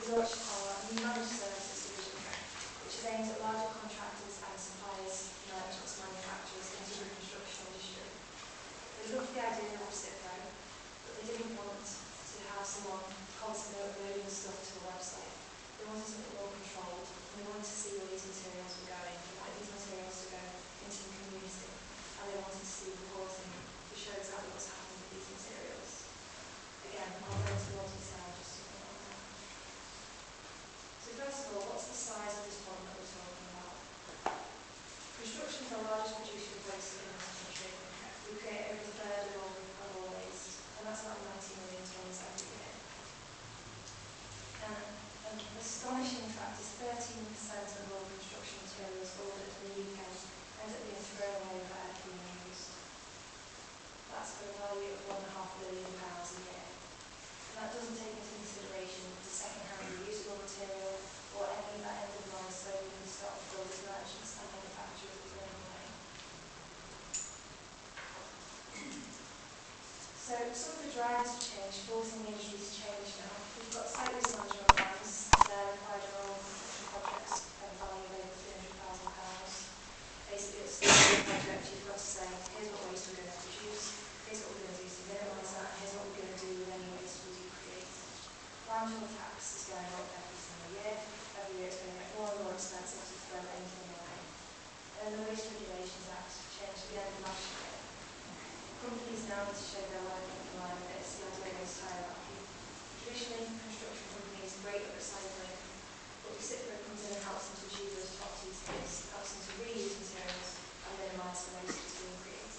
launched our new managed services division, which is aimed at larger contractors and suppliers, merchants, manufacturers into the construction industry. They loved the idea of Cipro, but they didn't want to have someone constantly uploading stuff to the website. They wanted something more controlled, and they wanted to see where these materials were going. They wanted these materials to go into the community, and they wanted to see reporting to show exactly what's happening with these materials. Again, I'll go into more detail just something like that. So first of all, what's the size of this problem that we're talking about? Construction is the largest producer of waste in this country. We create over a third of all waste, and that's about 90 million tonnes every year. And an astonishing fact is 13% of all construction materials ordered in the UK end up being thrown away without ever being used. That's for a value of £1.5 billion a year. And that doesn't take into consideration the second-hand reusable material or any of that end-of-life sold in stock builders, merchants and manufacturers that are in away. So some of the drivers of change forcing the industry to change now. We've got site waste management plans. They're required on all construction projects at a value of over £300,000. Basically, at the start of the project, you've got to say, here's what waste we're going to produce, here's what we're going to do to minimise that, and here's what we're going to do with any waste we do create. Landfill tax is going up every single year. Every year it's going to get more and more expensive to throw anything away. And then the Waste Regulations Act changed at the end of last year. Companies now need to show their work in line with this, the idea of waste hierarchy. Traditionally, construction companies are great at recycling, but Cipro comes in and helps them to achieve those top two things, helps them to reuse materials and minimise the waste that's being created.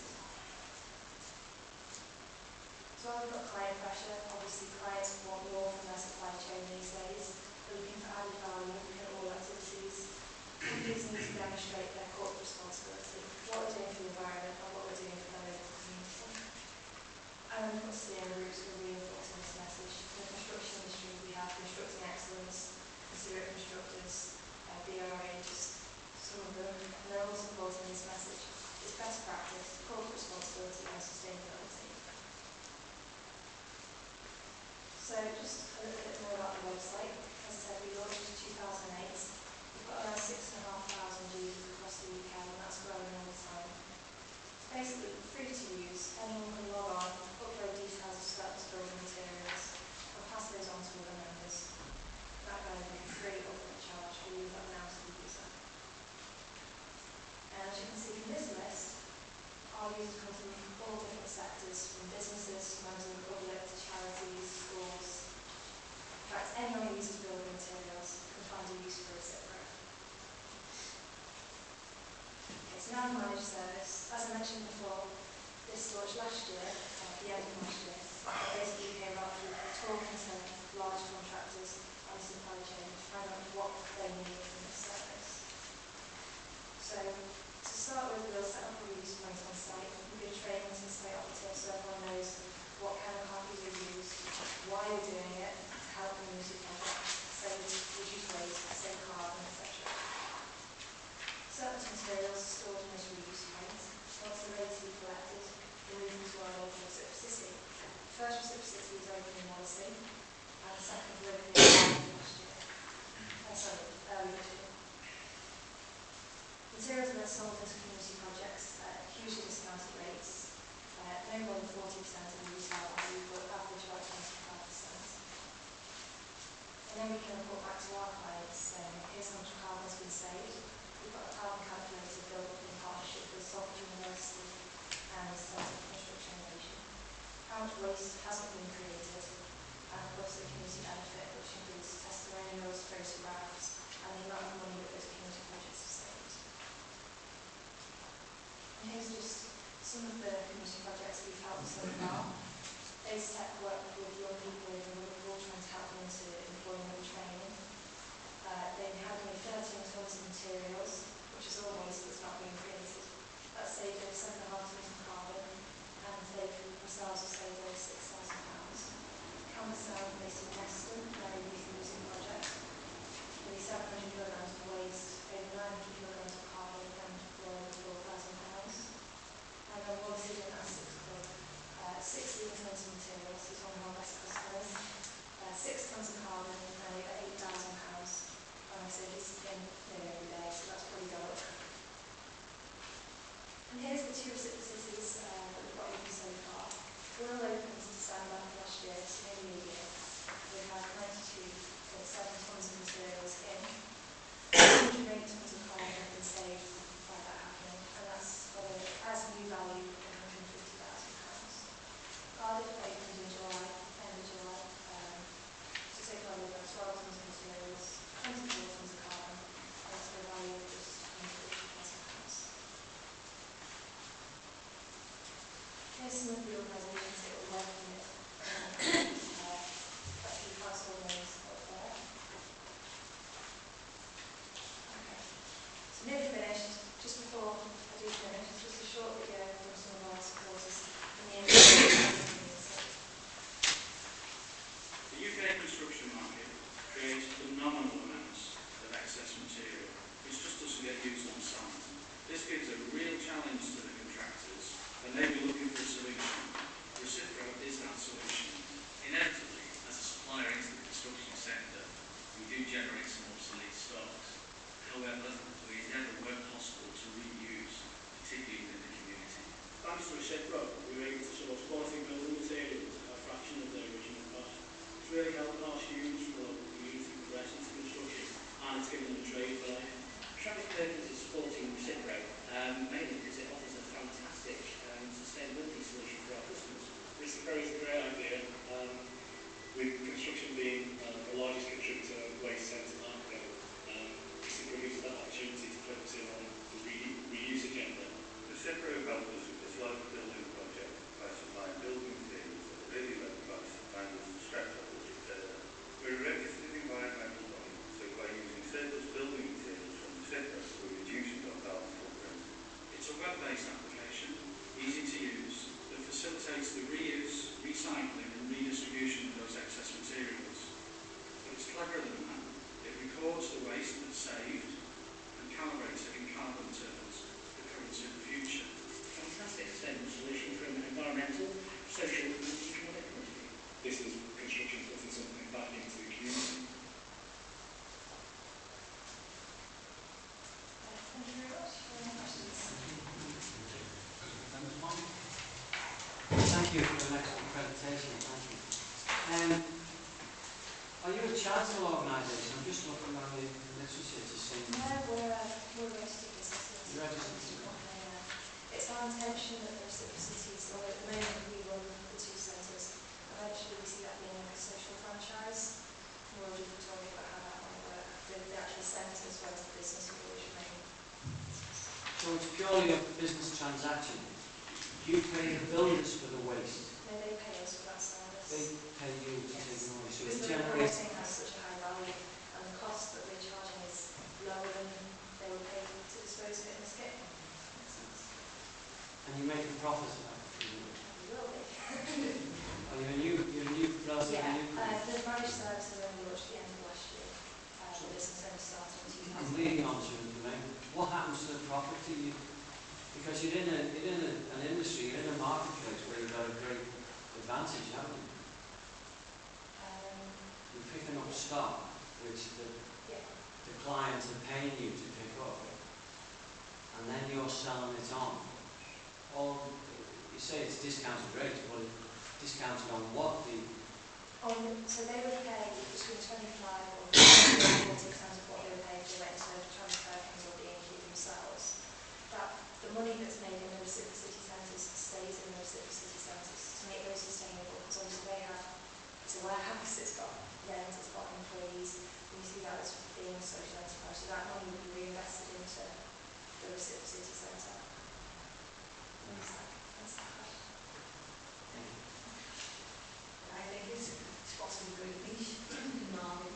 So while we've got client pressure, obviously clients want more from their supply chain these days. They're looking for added value in all activities. Companies need to demonstrate their corporate responsibility, what we're doing for the environment and what we're doing for the local community. And then we've got steering groups who are reinforcing this message. In the construction industry, we have Constructing Excellence, Considerate Constructors, BRA, just some of them, and they're all supporting this message. It's best practice, corporate responsibility and sustainability. So just a little bit more about the website. As I said, we launched in 2008. We've got around 6,500 users across the UK, and that's growing all the time. It's basically free to use. Anyone can log on, upload details of surplus building materials, and pass those on to other members. That guy will be free or free of charge. We leave that now to the user. And as you can see from this list, our users come from all different sectors, from businesses, members of the public, to charities, schools. In fact, anyone who uses building materials can find a use for a Cipro. Okay, so now the managed service. As I mentioned before, this launched last year, at the end of last year. Basically came out through talking to large contractors and the supply chain to find out what they need from this service. So, to start with, we'll set up a reuse point on site. We'll give training to the site operative so everyone knows what kind of carpets we use, why we're doing it, to help community projects, save reduce waste, save carbon, etc. Surplus materials are stored in this reuse point. Once they're ready to be collected, we move them to our local reciprocity. The first reciprocity was opened in Wallasey, and the second was opened in last year. Early this year. Materials that are sold into community projects at hugely discounted rates, no more than 40% of the retail value, but average about 25%. And then we can report back to our clients saying, here's how much carbon has been saved. We've got a carbon calculator built up in partnership with Salford University and the Centre for Construction Innovation. How much waste hasn't been created, and of course the community benefit, which includes testimonials, photographs, and the amount of money that those community projects have saved. And here's just some of the community projects we've helped so far. Base Tech work with young people in Wirral, trying to help them into employment and training. They've had nearly 13 tonnes of materials, which is all waste that's not being created. That's saved over 7.5 tonnes of carbon, and they themselves have saved over £6,000. Campus Sound, based in West do generate some obsolete stocks. However, we endeavour where possible to reuse, particularly within the community. Thanks to Wirral, we were able to source quality building materials at a fraction of their original cost. It's really helping our students from the local community progress into construction, and it's given them a trade for life. Travis Perkins is supporting Wirral, mainly because it offers a fantastic sustainability solution for our customers. Wirral is a great idea, with construction being the largest contributor of waste sent to landfill. It gives us that opportunity to focus in on the reuse agenda. Wirral helped us with this large building project by supplying building materials at a really low price and us to stretch our budget further. We're a registered environmental body, so by using surplus building materials from Wirral, we're reducing our carbon footprint. It's a web-based application, easy to use, that facilitates the reuse, recycling and redistribution of those excess materials. But it's cleverer than that. It records the waste that's saved and calibrates it in carbon terms for currency in the future. Fantastic sustainable solution from an environmental, social and economic point of view. This is construction putting something back into the community. Thank you very much. Any questions? Thank you for an excellent presentation. Thank you. Are you a charitable organisation? I'm just looking at the literature to see. No, we're a registered business. Registered. It's our intention that the reciprocities, or at the moment we run the two centres, eventually we see that being like a social franchise. We're already talking about how that might work with the actual centres, whereas the business will always remain. So it's purely a business transaction. You pay the builders for the waste. No, they pay us for that service. They pay you to Yes. take the money. So Because it the generates. reporting has such a high value, and the cost that we're charging is lower than they would pay to dispose of it in a skip. Makes sense. And you make a profit of that. We will be. You're a new relatively Yeah, new company. the managed service was only launched at the end of last year. The business only started in 2000. I'm leading on to the domain. What happens to the property? Because you're in an industry, you're in a marketplace where you've got a great advantage, haven't you? You're picking up stock, which the clients are paying you to pick up, and then you're selling it on. Or you say it's discounted rates, but discounted on what? So they would pay between 25 or 40% of what they would pay if they went to Travis Perkins or B&Q themselves. The money that's made in the reciprocity centres stays in the reciprocity centres to make those sustainable, because obviously they have, it's a warehouse, it's got rent, it's got employees, and you see that as being a social enterprise, so that money would be reinvested into the reciprocity centre. That's that question. I think it's possibly very niche market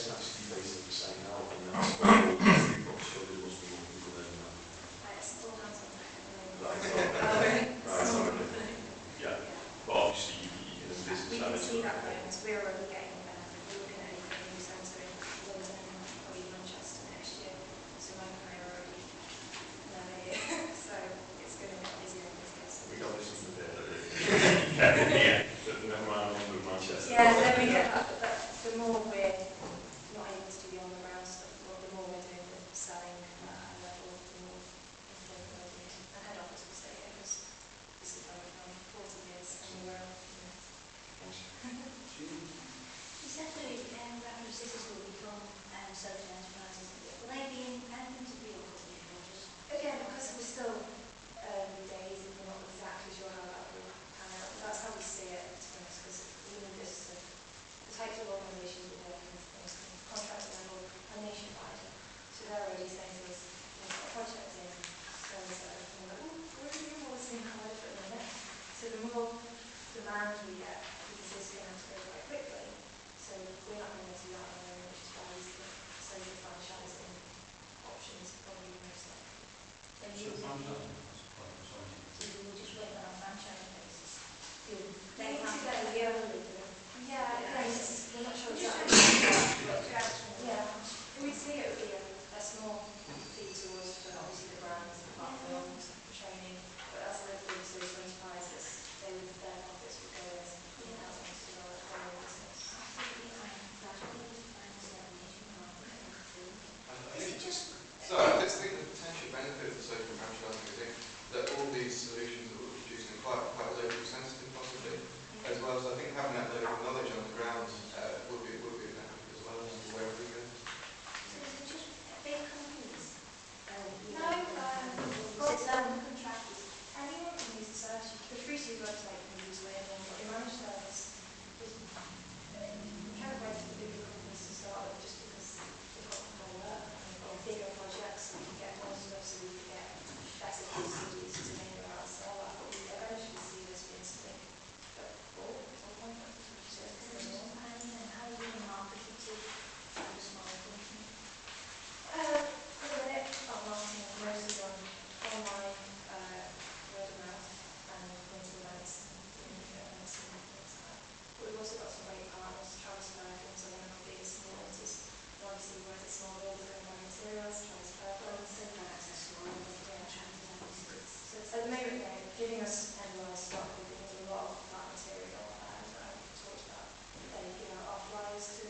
text actually basically saying help, and that's what we've got struggling Muslim people in that. It's all hands on deck at the moment. Right, okay. Yeah, but obviously you can envisage We that can as see well. that growing, because we're already getting, we're looking at opening a new centre in London and probably Manchester next year. So Mike and I are already never here. So it's going to get busier and busier. So We got this in the bit, yeah, but never mind London, Manchester. yeah, then we get that, but the more we're not able to do the on the ground stuff, the more we're doing the selling at a high level, the more employment we'll need. And head office will stay here because this is where we've done 40 years and we were. You said that reference cities will become social enterprises. Will they be independent of the company or just? Again, because we're still early days and we're not exactly sure how that will pan out, but that's how we see it, to be honest, because we need this to, the types of organisations we're working with, things from contract level and nationwide. So they're already saying to us, we've got a project in so-and-so, and we're like, oh, we're doing all this in Cardiff at the minute. So the more demand we get, because this is going to have to go quite quickly, so we're not going to do that at the moment, which is why we say the franchising options probably most likely. Then you will just wait on a franchise basis. They They have need to to get yearly. yeah, again, we're not sure Just exactly. Yeah, we'd see it would be a small fee towards for obviously the brands, the platforms, the training, but as a big social enterprises, their profits would go in and allow them to develop their own business. Absolutely, that's what they find as a nationwide. Is it just? So I just think the potential benefit of the social franchising is that all these solutions that we're producing are quite locally sensitive, possibly, as well as I think having that local knowledge on the ground would be a benefit as well as wherever we go. So is it just big companies? No, Contractors. anyone can use the service. The 3C website can be used by anyone, but the managed service is we kind of went to the bigger companies to start with just because they've got more work and they've got bigger projects, so we can get more stuff, so we can get better case studies to then go out and sell that. But we eventually see this being something that all contractors would use it. And how are you going to market it to the small company? At the minute, our marketing is mostly on online, word of mouth, and going to events and doing events and things like that. But we've also got some great partners. Travis Perkins are one of our biggest supporters. And obviously, we work at small builders and buying materials. Travis Perkins. So that access to all of the contractors and businesses. So it's, at the moment, they're giving us end-of-life stock. They're giving us a lot of that material that I talked about. They give out our flyers to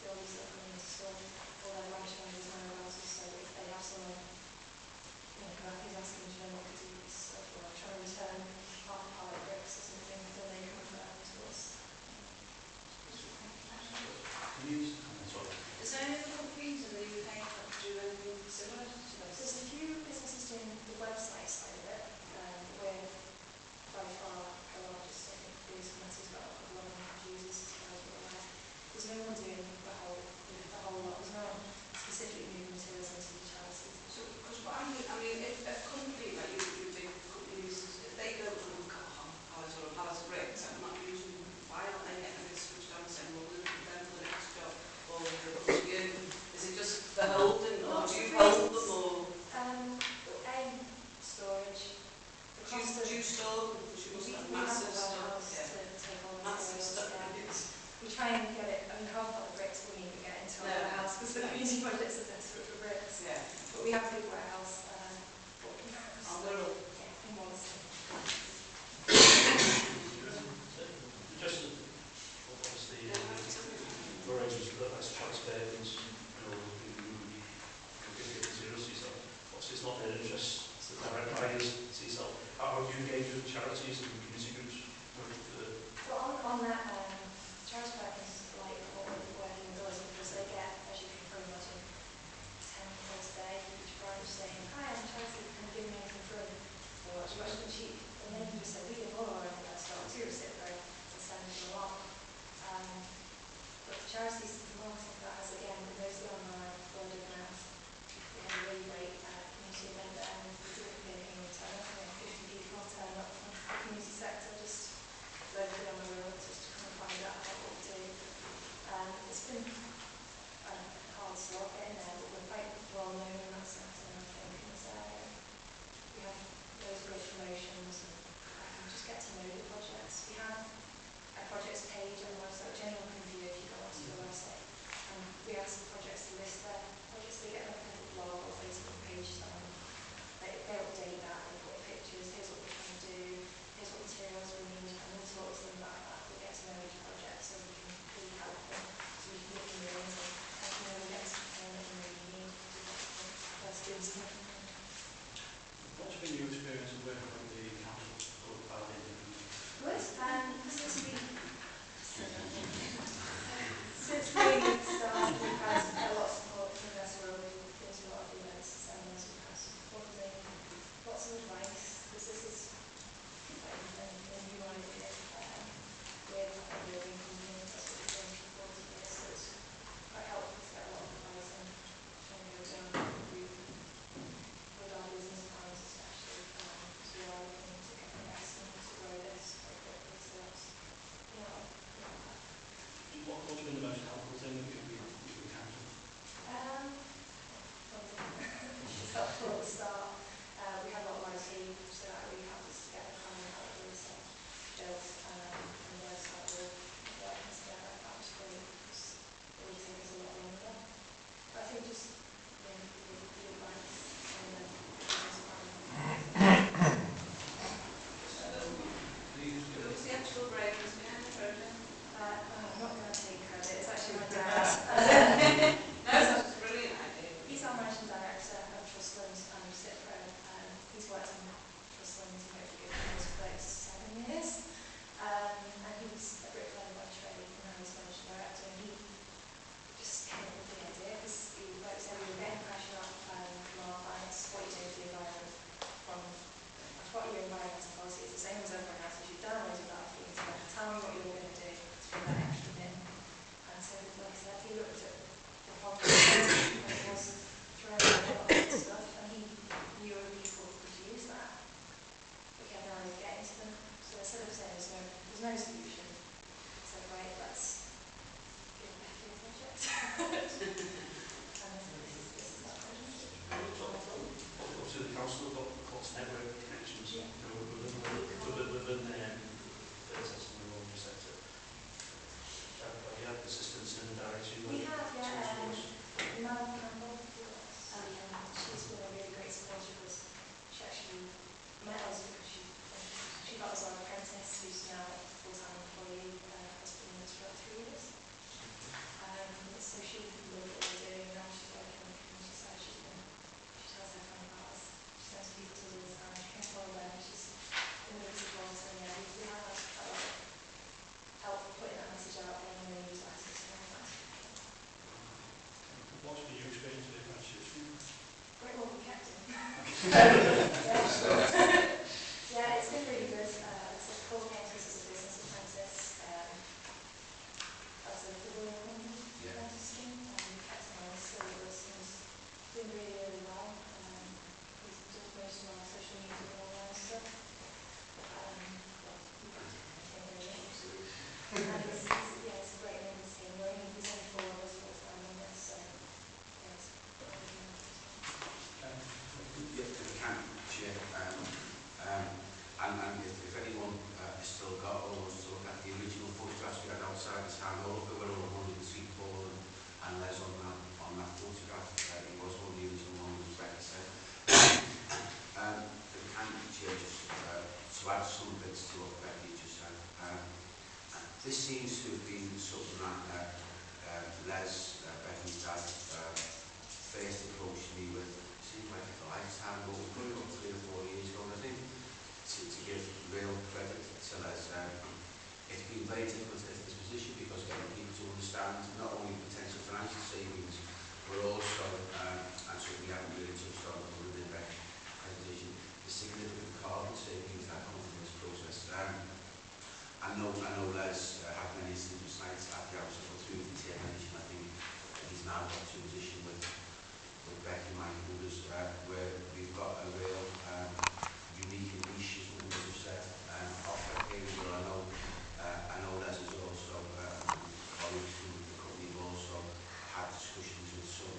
builders that are coming into store. All their branch managers and warehouses, so if they have someone who's asking them to know what to do with this stuff or trying to return half a pallet of bricks or something, then they can refer them to us. Is there any other companies in the UK that do anything similar to this? There's a few businesses doing the website side of it. We're by far the largest, I think, biggest company's got a couple of 100 users as far as we're aware. There's no one doing the whole lot. There's no one specifically moving materials into the charities. So, because what I mean, if a company like you big companies, if they go from a pallet or a pallet of bricks and not using them, why aren't they getting this switched on and saying, well, we'll do them for the next job, or we'll do it for you? Is it just the holding, or do you hold them, or? Storage. Do you store them? Because you must have massive stuff. To hold Massive materials, stuff. We try and get it, I mean, half of the bricks we need to get into our warehouse because the community projects are desperate for bricks. Yeah. But we have a big warehouse for them. On Wirral. Yeah, in Wallaston. Just obviously, for agents that that's transparent, give materials to yourself. Obviously, it's not their interest, it's the direct buyers to yourself. How do you engage with charities and community groups? So on that, Travis Perkins like working with us because they get, as you can probably imagine, 10 calls a day, each branch saying, hi, I'm charity, can you give me anything free? Or it's much cheap. And then you just say, we give all our own stock to Reciproc and send them along. But the charities, the marketing for that has again been mostly online, word of mouth. We had a really great community event there and we didn't pay anyone to turn up. I think 50 people turn up from the community sector just locally on the road just to come and find out about what we do. It's been, I don't still getting there, but we're quite well known in that setting, I think, in this area. We have loads of great promotions and just get to know the projects. We have a projects page on the website, which anyone can view if you go onto the website. And we ask projects to list their projects. They get like a little blog or Facebook page on. They update that, they put pictures, here's what we're trying to do, here's what materials we need, and we'll talk to them about that. We'll get to know each project so we can really help them, so we can look in your ears and we'll get something that you really need to get the first dibs on it. What's been your experience of working with the council or the parliament? Good. Since we started, we've had a lot of support from Wirral. We've been to a lot of events, seminars, we've had funding, lots of advice, because this is like a new idea. We're a building company, that's what we've done for 40 years, so it's quite helpful to get a lot of advice on trying to go down that route with our business plans especially, because we are looking to get investment to grow this very quickly, so that's been a lot of help. What's been the most helpful thing that you've been with the council? It's helpful at the start. We had a lot of IT, so that really helped us to get the planning calculator built, and the website all working together. That was great, because it would take us a lot longer. But I think just the advice and the business planning. Who was the actual brains behind the project? I'm not going to take credit, it's actually my dad. No, that was a brilliant idea. He's our managing director of Trustland and Cipro. He's worked in Trustland, you know, for 37 years. And he was a bricklayer by trade, and now he's managing director. And he just came up with the idea, because like I said, we were getting pressure off from our clients. What are you doing for the environment? What are your environmental policies? The same as everyone else. If you've done loads of that, you need to tell me what you're going to do to fill that extra bin. And so, like I said, he looked at the problem and it was throwing away a lot of good stuff, and he knew of people who could use that, but he had no idea of getting to them. So instead of saying there's no solution, he said, right, let's give Becky a project. And this is that project. Obviously the council have got lots of network connections, Yeah. you know, within the testing and all sector. Have you had assistance in directing? We have, yeah. schools? Mel Campbell, she's been a really great supporter of us. She actually met us because she got us our apprentice, who's now a full-time employee, has been with us for about 3 years. So she loved what we're doing, and now she's working on the community side. She tells her friends about us. She sends people to us all the time. She came to all of them. She's been a big supporter, and yeah, we have had a lot of help putting that message out there on the newsletters and all that. What's been your experience with apprenticeships? Great, well, we kept him. Yeah, it's been really good. So Paul came to us as a business apprentice. As a Wirral company apprentice scheme, and we kept him on still with us, and he's doing really, really well. He does most of our social media and online stuff. We can't do anything really. And he's a great member of the team. There's only 4 of us full-time on this, so yeah, it's really good. Yeah, the camp chair. And if anyone has still got or wants to look at the original photographs we had outside the town hall, there were over 100 see Paul and Les on that photograph. He was one of the original ones, as Becky said. The camp chair, just to add some bits to what Becky just said. This seems to have been something that Les, Becky's dad, first approached me with. Seems like a lifetime ago, probably about 3 or 4 years ago, I think, to give real credit to Les. It's been very difficult to get this position because getting people to understand not only potential financial savings, but also, and so we haven't really touched on other than the presentation, the significant carbon savings that come from this process. I know Les had many sleepless nights at the house through the determination. I think he's now got to a position with Becky, Mike and others, where we've got a real unique and niche, as others have said, offer here. But I know Les has also, colleagues from the company have also had discussions with some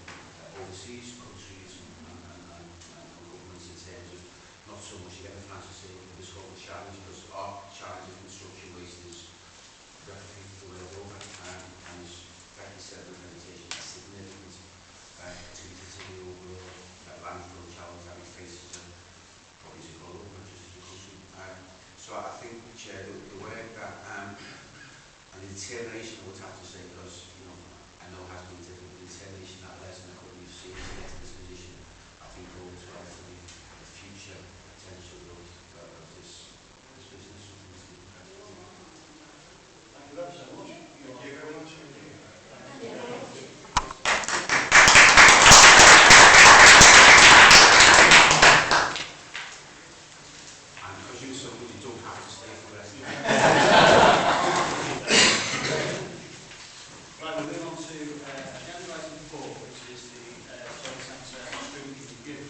Right, we'll move on to agenda item 4, which is the Service Centre Scrutiny Review.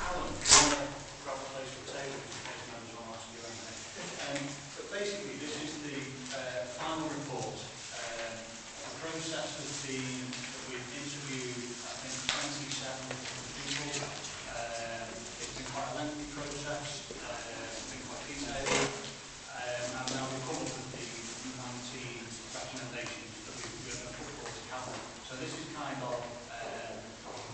Alan, do you want to grab a place for the table, just in case members want to ask you anything? But basically, this is the final report. The process has been that we've interviewed, I think, 27 people. It's been quite a lengthy process, it's been quite detailed, and now we've come up with the 19 recommendations that we're going to put forward to Cabinet. So this is kind of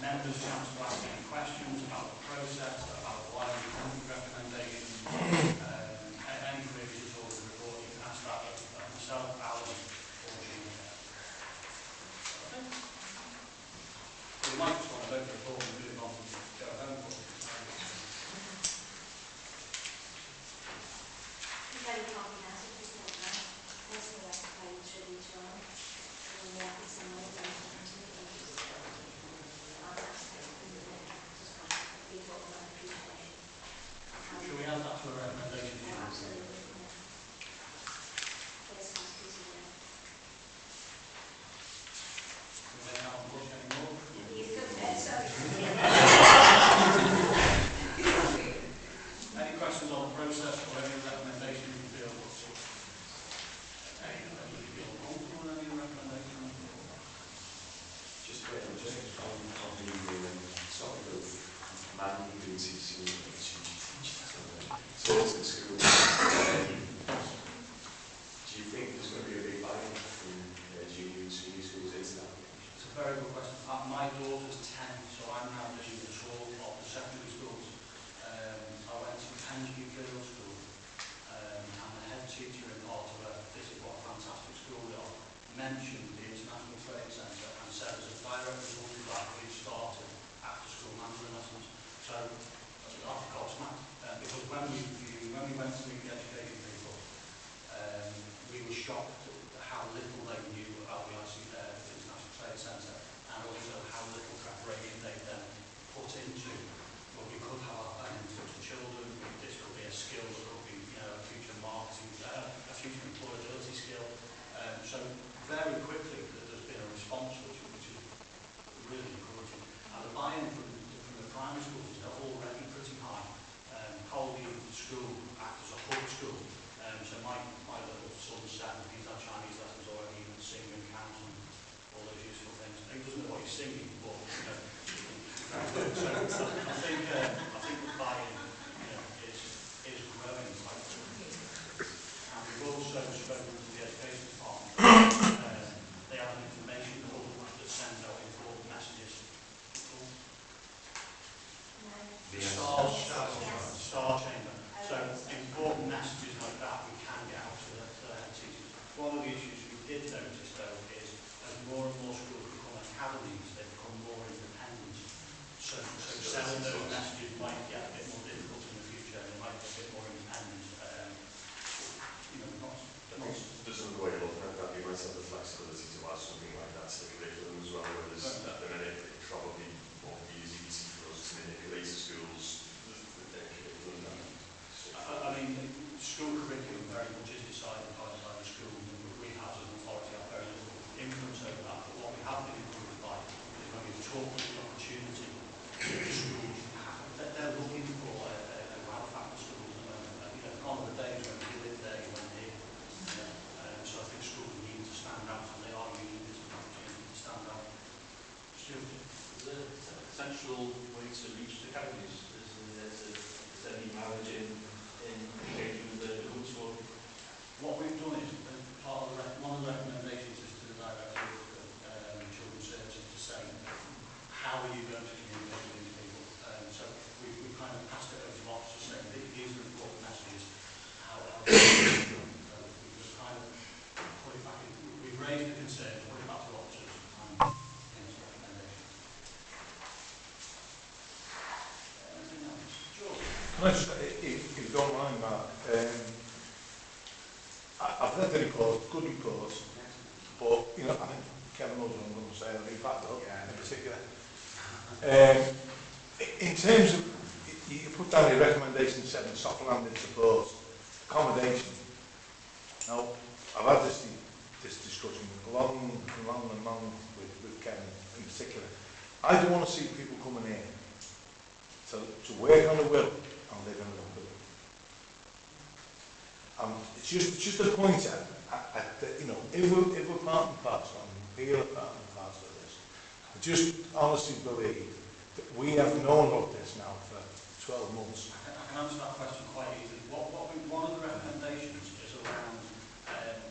members' chance to ask any questions about the process, about why we come with recommendations, any queries at all with the report. You can ask that of myself, Alan, or Jean. Okay. We might just want to vote the report and move on and go home. It's very comprehensive report now. Personally, I played through each one. And then I put some more down into it, which is fantastic. Just kind of feed all my appreciation. Should we add that to a recommendation? Absolutely. Yeah. First class piece of work. Can we make that one push anymore? He's good there, sorry. Any questions on the process or any recommendation you feel? Any you feel comfortable with any recommendation? Just a bit of a change on the sort of manual duties you so it's at school. Do you think there's going to be a big buy-in from junior and senior schools into that? It's a very good question. My daughter's 10, so I'm now doing the tour of the secondary schools. I went to Pensby Girls' School, and the head teacher in part of a visit, what a fantastic school they are, mentioned the International Trade Centre and said as a direct result of that we've started after school management lessons. So that's gobsmacked, because when we went to meet the education people, we were shocked at how little they knew about the International Trade Centre, and also how little preparation they then put into, well, we could have an influence on children, this could be a skill, it could be, you know, a future marketing, a future employability skill. So very quickly there's been a response which is really encouraging. And the buy-in from the primary schools is already pretty high. Colby School acts as a hub school. So my little son said he's had Chinese lessons already, he can sing and count and all those useful things. He doesn't know what he's singing, but you know, very good. So I think the buy-in, you know, is growing quite quickly. And we've also spoken to the education department. They have an information hub that sends out important messages. Star chamber. So important messages like that we can get out to the head teachers. One of the issues we did notice though is as more and more schools become academies, they become more independent. So selling those messages might get a bit more difficult in the future, and they might get a bit more independent. You know, not there's another way of looking at that. You might have the flexibility to add something like that to the curriculum as well, whereas at the minute it probably won't be as easy for us to manipulate the schools. I mean, school curriculum very much is decided by the school, and we have as an authority have very little influence over that. But what we have been encouraged by is when we've talked about the opportunity the schools have, they're looking for a well-factor schools at the moment. You know, gone are the days when you live there, you went here. You know, so I think schools need to stand out, and they are using this as an opportunity to stand out. Stuart? Is there a potential way to reach the academies? Is there any mileage in engaging with the hub tour? What we've done is, part of one of the recommendations is to the Director of Children's Services to say, how are you going to communicate with these people? So we've kind of passed it over to officers saying, these are important messages, how do you do them? So we've kind of put it back in, we've raised the concern, put it back to officers, and into recommendations. Anything else? George? Can I just, if you don't mind, Mark, I've read the report, good report, but, you know, I think Kevin knows what I'm going to say, I'll leave that though, in particular. In terms of, you put down your recommendation 7, soft landing support, accommodation. Now, I've had this this discussion long with Kevin in particular. I don't want to see people coming in to work on a will and live in a will. It's just a pointer at the, you know, if we're part and parcel, and feel a part and parcel of this, I just honestly believe that we have known about this now for 12 months. I can answer that question quite easily. One of the recommendations is around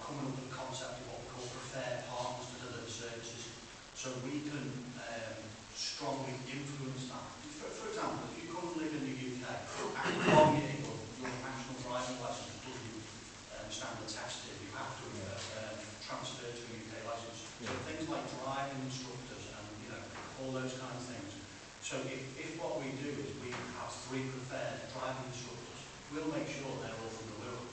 coming up with the concept of what we call preferred partners to deliver services, so we can strongly influence that. For example, if you come and live in the UK, after 1 year your national driving licence doesn't stand the test here, you have to transfer to a UK licence. So things like driving instructors and, you know, all those kinds of things. So if what we do is we have 3 preferred driving instructors, we'll make sure they're all from the Wirral.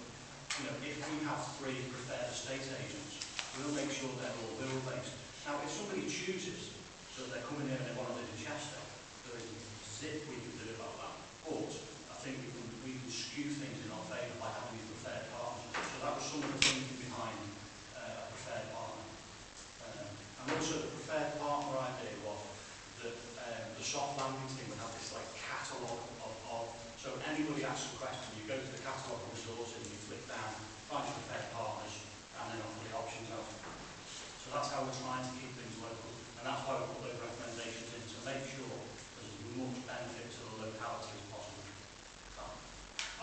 You know, if we have 3 preferred estate agents, we'll make sure they're all Wirral based. Now, if somebody chooses that they're coming here and they want to live in Chester, there isn't a zip we can do about that. But I think we can skew things in our favour by having these preferred partners. So that was some of the thinking behind a preferred partner. And also the preferred partner idea was that the soft landing team would have this like catalogue of so anybody asks a question, you go to the catalogue of resources, you flick down, find your preferred partners, and then offer the options out. So that's how we're trying to keep things local, and that's why we put those recommendations in, to make sure there's as much benefit to the locality as possible.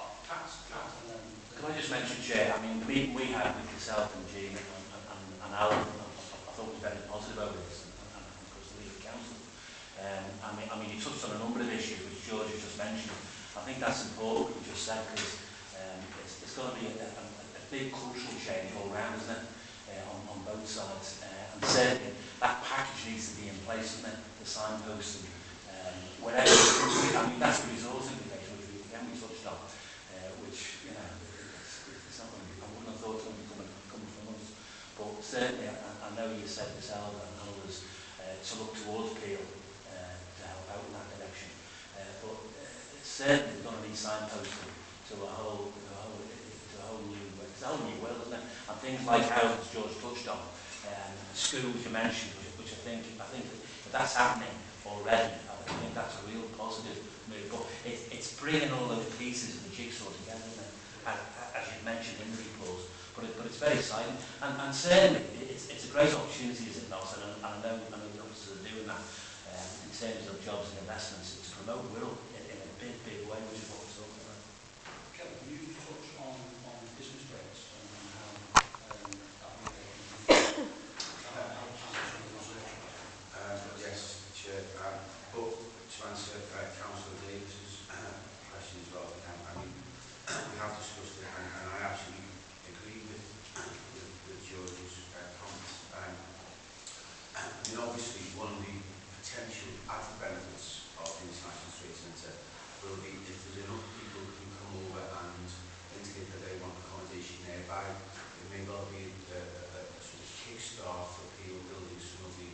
And then... Can I just mention, Chair, I mean, the meeting we had with yourself and Jean and Alan, I thought was very positive over this, and of course the League of Council. I mean, you touched on a number of issues which George has just mentioned. I think that's important what you just said, because it's going to be a big cultural change all round, isn't it, on both sides. And certainly that package needs to be in place, isn't it, the signposts and whatever. I mean, that's the resource implication, which we touched on, which, you know, it's not going to be, I wouldn't have thought it would be coming from us. But certainly, I know you said yourself and others to look towards Peel to help out in that direction. But certainly we're going to need signposting to a whole new world, isn't it? And things like houses George touched on, schools you mentioned, which I think if that's happening already, I think that's a real positive move. But it's bringing all those pieces of the jigsaw together, isn't it? As you mentioned in the report. But it's very exciting, and certainly it's a great opportunity, is it not? And I know the officers are doing that in terms of jobs and investments to promote Wirral in a big way, which is what we're talking about. Kevin, can you touch on business rates and how that rebate helps answer some of those questions? Yes, Chair. But to answer Councillor Davis's question as well, I mean, we have discussed it, and I absolutely agree with George's comments. I mean, obviously, one of the potential added benefits of the International Trade Centre will be if there's enough people who come over and indicate that they want accommodation nearby, it may well be a sort of kickstart for people building some of the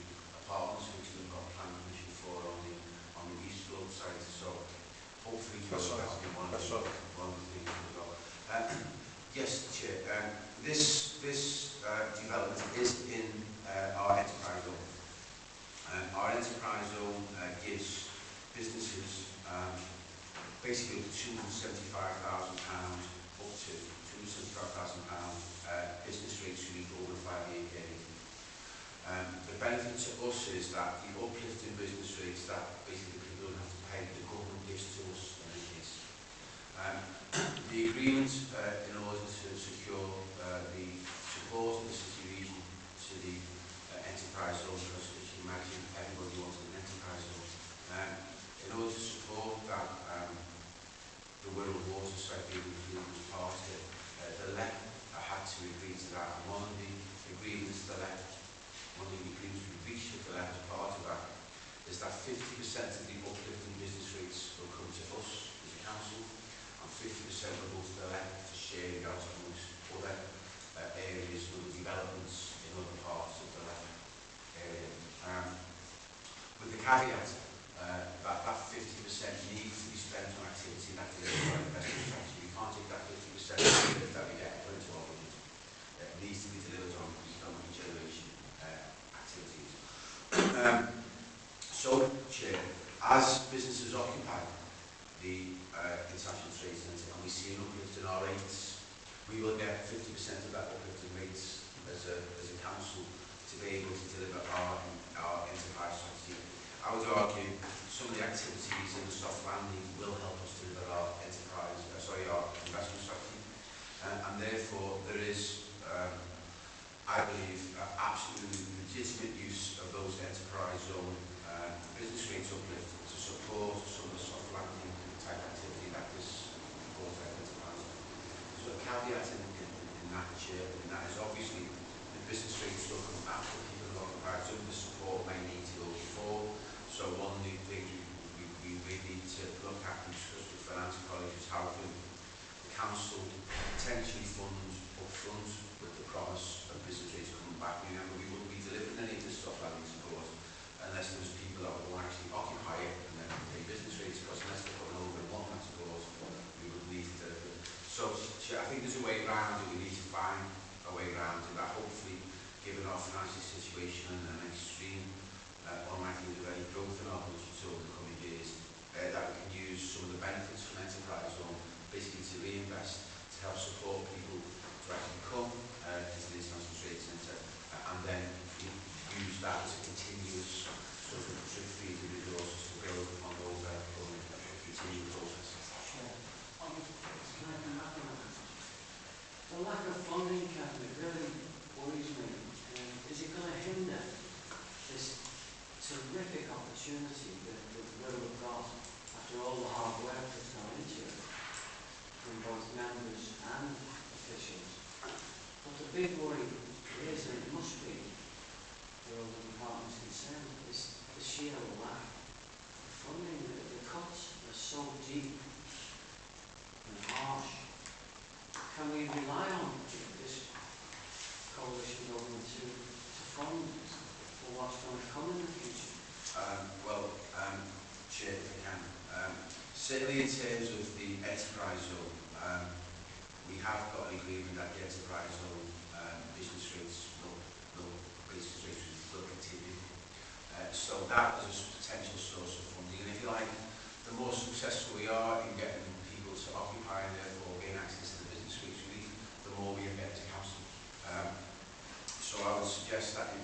apartments which we've got planning permission for on the East Road site. So hopefully that'll be one of the things as well. Yes, Chair. This development is in our enterprise zone. Our enterprise zone gives businesses basically up to £275,000 business rates relief over a 5-year period. The benefit to us is that the uplift in business rates that basically people don't have to pay, the government gives to us in any case. The agreement in order to secure the support of the city region to the enterprise zone, because as you imagine, everybody wants an enterprise zone. In order to support that, the Wirral water site being included as part of it, the LEP had to agree to that, and one of the agreements we reached with the LEP as part of that is that 50% of the uplift in business rates will come to us as a council, and 50% will go to the LEP for sharing out amongst other areas, other developments in other parts of the LEP area. With the caveat that 50% needs to be spent on activity that delivers our investment strategy. We can't take that 50% that we get and put into our budget. It needs to be delivered on, because you don't as businesses occupy the International Trade Centre and we see an uplift in our rates, we will get 50% of that uplift in rates as a council to be able to deliver our enterprise strategy. I would argue some of the activities in the soft landing will help us deliver our our investment strategy, and therefore there is, I believe, absolutely legitimate use of those enterprise zone business rates uplift to support some of the soft landing type activity that this report identifies. So a caveat in that is obviously the business rates will come after people who occupy some of the support may need to go before. So one of the things we may need to look at and discuss with finance colleagues is how can the council potentially fund up front with the promise of business rates coming back. Remember, we wouldn't be delivering any of this soft landing support unless there was people that would want to actually occupy it and then pay business rates, because unless they're coming over and want that support, we would need to deliver it. So I think there's a way around it. We need to find a way around it that hopefully, given our financial situation and an extreme unlikely of any growth in our budgets over the coming years, that we can use some of the benefits from enterprise zone basically to reinvest to help support people to actually come into the International Trade Centre and then use that as a continuous sort of drip feed of resources to build on those that are going to continue the process. Can I come back on that? The lack of funding, Kevin, it really worries me. Is it going to hinder this terrific opportunity that Wirral have got after all the hard work that's gone into it from both members and officials? But the big worry is, and it must be, where all the departments concerned, is the sheer lack of funding. The cuts are so deep and harsh. Can we rely on this coalition government to fund for what's going to come in the future? Chair, if I can. Certainly in terms of the enterprise zone, we have got an agreement that the enterprise zone business rates will continue. So that is a potential source of funding. And if you like, the more successful we are in getting people to occupy and therefore gain access to the business rates we need, the more we get to council. So I would suggest that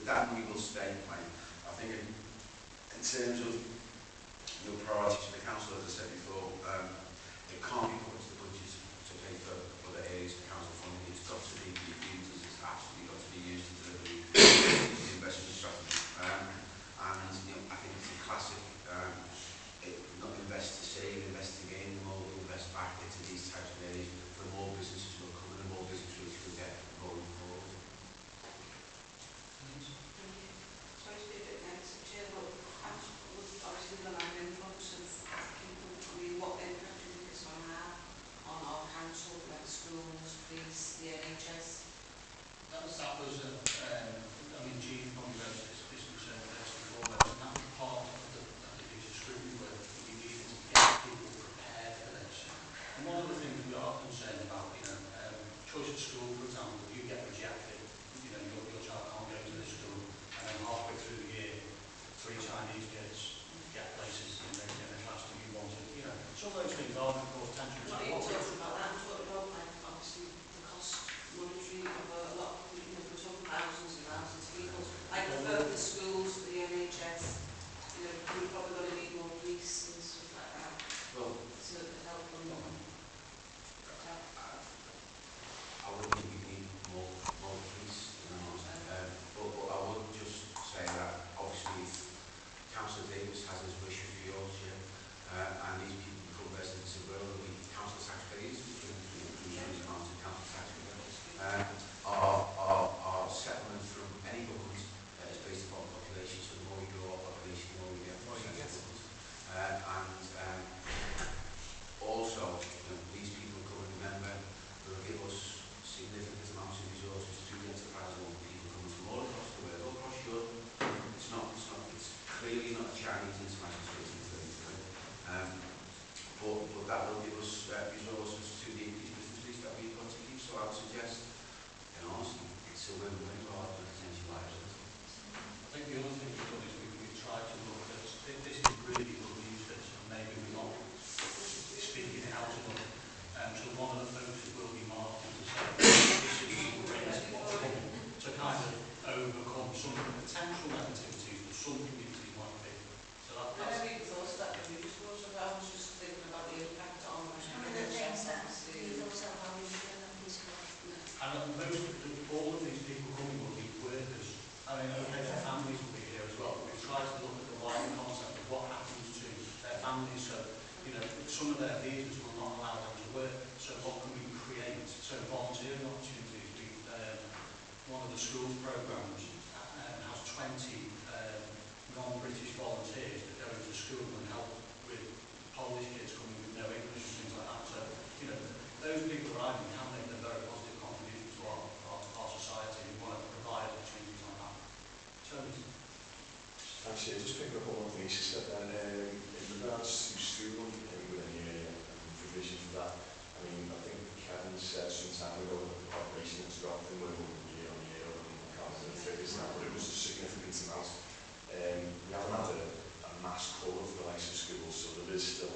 that we will stay. I think in terms of your priorities for the council, as I said before, it can't be put into the budget to pay for other areas of council funding. It's got to be used, it's absolutely got to be used to deliver the investment strategy. And I think it's a classic not invest to save, invest to gain. The more we invest back into these types of areas, the more businesses will come and the more business rates will get going forward. Sorry to be a bit negative, Chair, but obviously the line in front of people, I mean, what impact do you think it's going to have? mean, okay, their families will be here as well, but we've tried to look at the wider concept of what happens to their families. So, you know, some of their visas will not allow them to work. So what can we create? So volunteering opportunities. One of the schools programmes has 20 non-British volunteers that go into school and help with Polish kids coming with no English and things like that. So, you know, those people arriving can make a very positive contribution to our society, and we want to provide opportunities like that. Tony? Thanks, yeah, just picking up on what Lisa said then, in regards to schooling within the area and provision for that, I mean, I think Kevin said some time ago that the population has dropped in Wirral year on year, I can't remember the figures now, but it was a significant amount. We haven't had a mass cull of the likes of schools, so there is still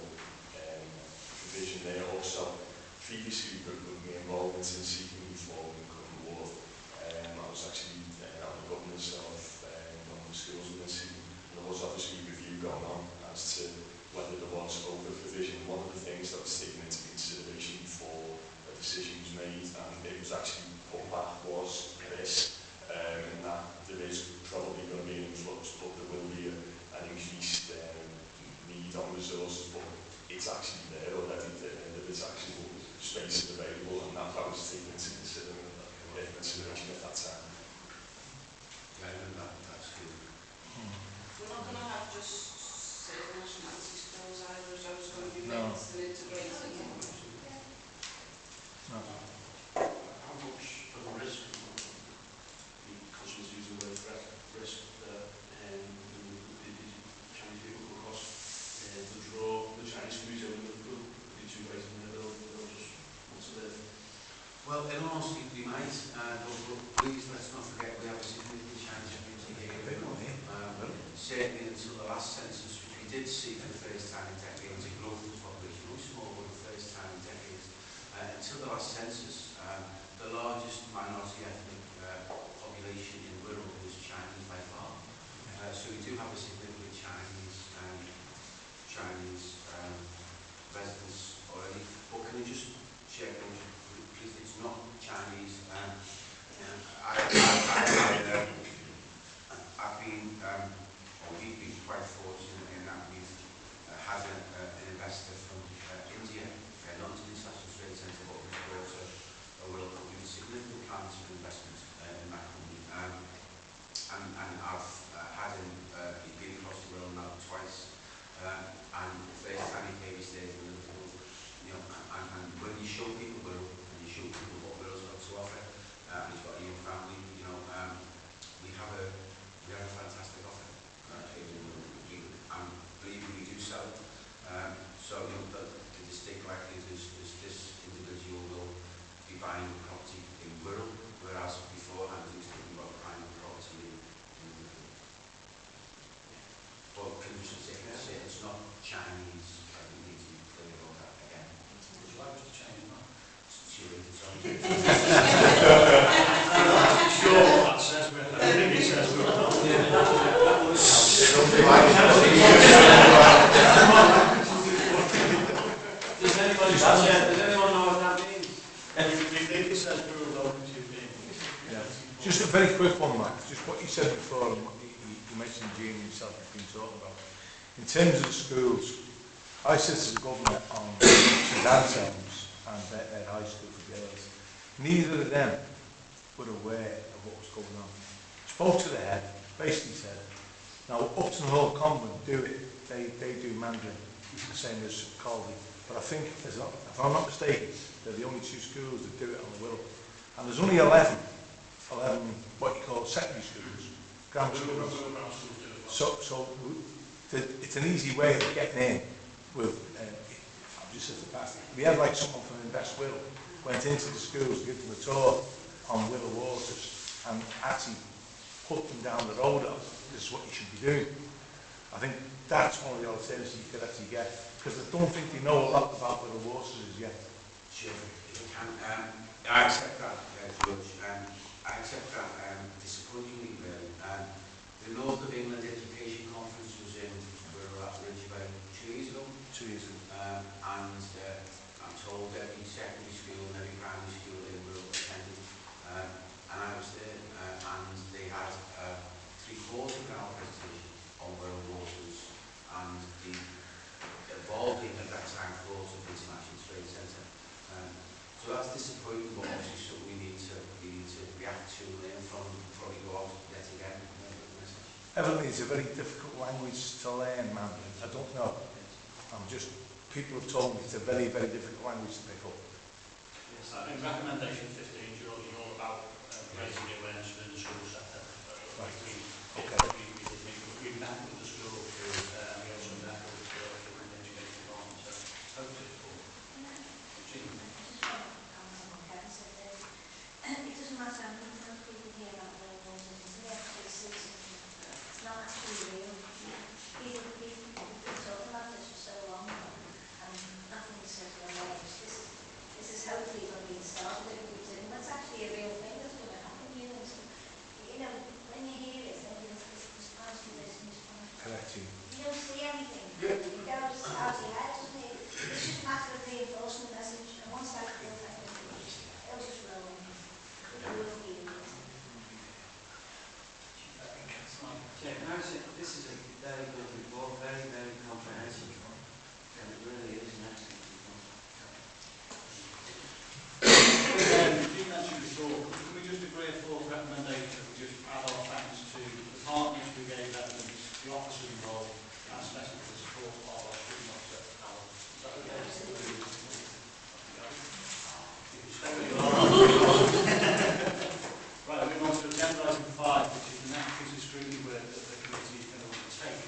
provision there. Also, previously with me involvement in seeking reform and cutting war, I was actually out of the governance of one of the schools within Seaton. There was obviously a review going on as to whether there was over provision. One of the things that was taken into consideration before a decision was made, and it was actually put back, was this, and that there is probably going to be an influx, but there will be an increased need on resources, but it's actually there already. There is actually space available, and that was taken into consideration at that time. Yeah, I remember that's good. We're not going to have just certain nationality schools either, so it's going to be No. mixed and integrated. No. How much of a risk, because she's using the word threat, risk that the Chinese people come across to draw the Chinese community over Liverpool? Could be two ways in the middle, they'll just want to live. Well, in all honesty, we might, but please let's not forget we have a significant Chinese community here. Certainly until the last census, which we did see for the first time in decades, a growth of the population, only small, but the first time in decades. Until the last census, the largest minority ethnic population in Wirral was Chinese by far. So we do have a significant Chinese residents already. But can you just check, please, it's not Chinese. I've been, or we've been quite fortunate in that we've had an investor from India, not an international trade centre, but also a Wirral company with significant plans for investment in that company. And I've had him been across the world now twice. And the first time he came, he stayed in Liverpool. You know, and when you show people Wirral, and you show people what Wirral's got to offer, and he's got a young family, you know, we have a fantastic offer. And believe me, we do sell it. So you know, the distinct likelihood is this individual will be buying a property in Wirral, whereas beforehand he was thinking about buying a property in Liverpool. But can you just say it's not Chinese? We need to be clear about that again. Would you like us to change that? Sure, it's on. Sure, that says we're. I think it says we're not. Does anyone know what that means? We think it says we're welcome to being. Yeah. Just a very quick one, Matt. Just what you said before, and what you mentioned Jamie himself has been talking about. In terms of the schools, I sit as a governor on St Anselm's and their high school for girls. Neither of them were aware of what was going on. Spoke to the head, basically said, now Upton Hall Convent do it, they do Mandarin, the same as Caldy. But I think, if I'm not mistaken, they're the only two schools that do it on the Wirral. And there's only 11 what you call secondary schools, grammar schools. So it's an easy way of getting in with, I've just said the past, we had like someone from Invest Wirral, went into the schools, give them a tour on Wirral Waters and actually put them down the road of, this is what you should be doing. I think that's one of the alternatives you could actually get, because I don't think they know a lot about Wirral Waters as yet. Sure, if you can. I accept that, George. I accept that disappointingly, really. The North of England Education Conference was in Wirral at Ridgeway 2 years ago. 2 years ago. And I'm told every secondary school and every primary school in Wirral attended. And I was there, and they had supportive of our presentation on Wirral Waters and the evolving at that time thought of International Trade Centre. So that's disappointing, but obviously something we need to react to and learn from and probably go out yet again with the message. Evidently, it's a very difficult language to learn, Mandarin. I don't know. People have told me it's a very, very difficult language to pick up. Yes, in recommendation 15, you're all about raising the awareness within the school sector. Right. We met with the school, and we also met with the education department, so hopefully it's cool. Jean. I just want to comment on what Kevin said there. It doesn't matter how many times people hear about Wirral Waters until they actually see something. It's not actually real. We've been talking about this for so long now, and nothing is sort of emerged. This is hopefully going to be the start of it. That's actually a real thing that's going to happen here. And so, you know, when you hear it, there's plans for this and there's plans for that. You don't see anything. It goes out of your head, doesn't it? It's just a matter of reinforcing the message, and once that feels like it'll just roll in. It will be. Chair, can I say, this is a very good report, very, very comprehensive. And it really is an excellent report. You mentioned before, can we just agree a fourth recommendation? We just add our thanks to the partners who gave evidence, the officers involved, and especially for the support of our student officer, Alan. Is that okay? You can stay where you are. Right, moving on to agenda item 5, which is the next piece of scrutiny work that the committee is going to undertake.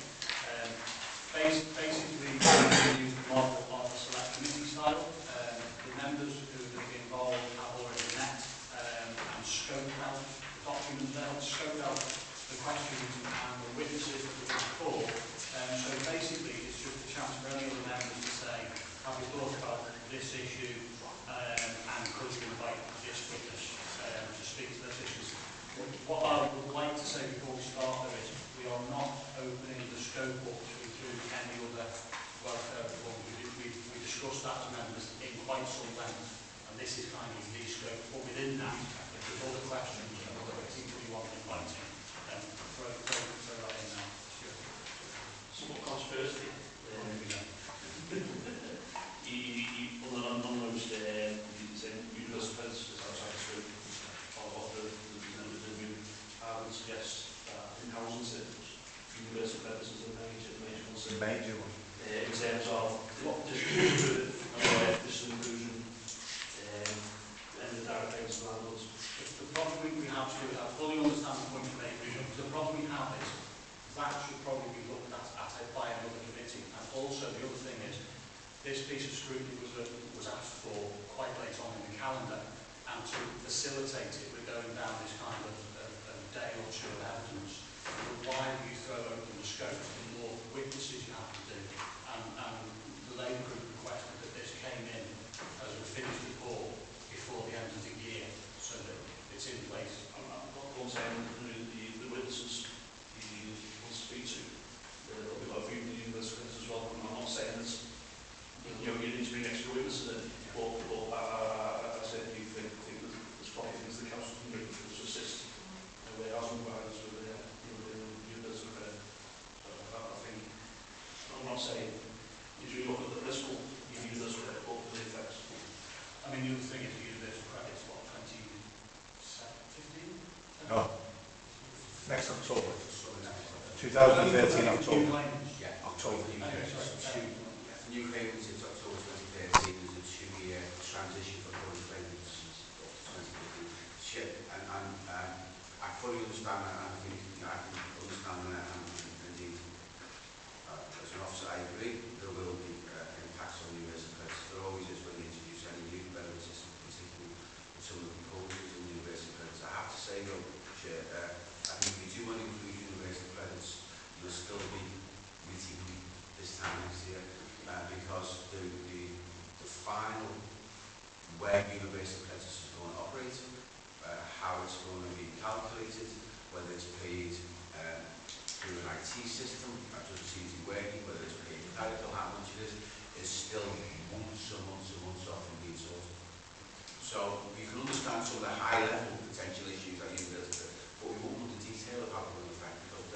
Basically, we use the model of a select committee style. The members who are going to be involved have already met and scoped out the document there, scoped out the questions and the witnesses that were before. So basically, it's just a chance for any of the members to say, have you thought about this issue, and could you invite this witness to speak to those issues. What I would like to say before we start though is we are not opening the scope up to include any other welfare reforms. We discussed that as members in quite some length, and this is kind of the scope. But within that, if there's other questions and other people you want inviting, then throw that in now. Somewhat controversial. On those universal predators outside the school, or what the new, I would suggest that in housing circles, universal predators are a major one. In terms of what distribution, inclusion, and the direct payments to landlords. The problem we have to do, I fully understand the point you make, the problem we have is that should probably be looked at by another committee. And also the other thing is, this piece of scrutiny was asked for quite late on in the calendar, and to facilitate it, we're going down this kind of day or two of evidence. The wider you throw open the scope, the more witnesses you have to do. And the Labour Group requested that this came in as a finished report before the end of the year, so that it's in place. I'm not saying the witnesses you want to speak to, they'll be like the universal as well. I'm not saying that you need to bring extra witnesses in, but I certainly think that there's probably things the council can do to assist where housing providers with the universal credit. So I think, I'm not saying if you look at the fiscal universal credit, but the effects. I mean, the other thing is the universal credit's what, 2015? No. Next October. 2013 October. Yeah, October. New payments in October 2013, there's a 2-year transition for current payments up to 2015. And I fully understand that, and I think I can understand that, and indeed, as an officer, I agree there will be impacts on universal credits. There always is when you introduce any new benefit system, particularly with some of the proposals in universal credits. I have to say though, Chair, I think if you do want to include universal credits, you'll still be meeting this time next year. Because the final where universal credits is going to operate, how it's going to be calculated, whether it's paid through an IT system, that doesn't seem to be working, whether it's paid clerical, how much it is still months and months and months off from being sorted. So you can understand some of the high level potential issues that universal credits, but we won't know the detail of how it will affect, because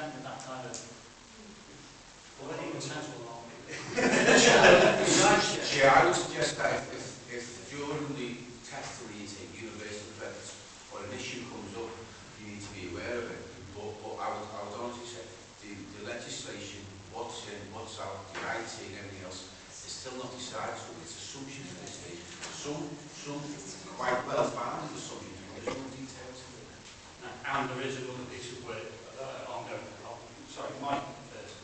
content with that kind of... Already content or not? Yeah, I would suggest that if during the testimony you take universal credit or an issue comes up, you need to be aware of it. But I would honestly say the legislation, what's in, what's out, the IT and everything else, is still not decided, so it's assumptions at this stage. Some quite well founded assumptions, but there's no details to it. And there is another piece of work ongoing. Sorry, Mike first.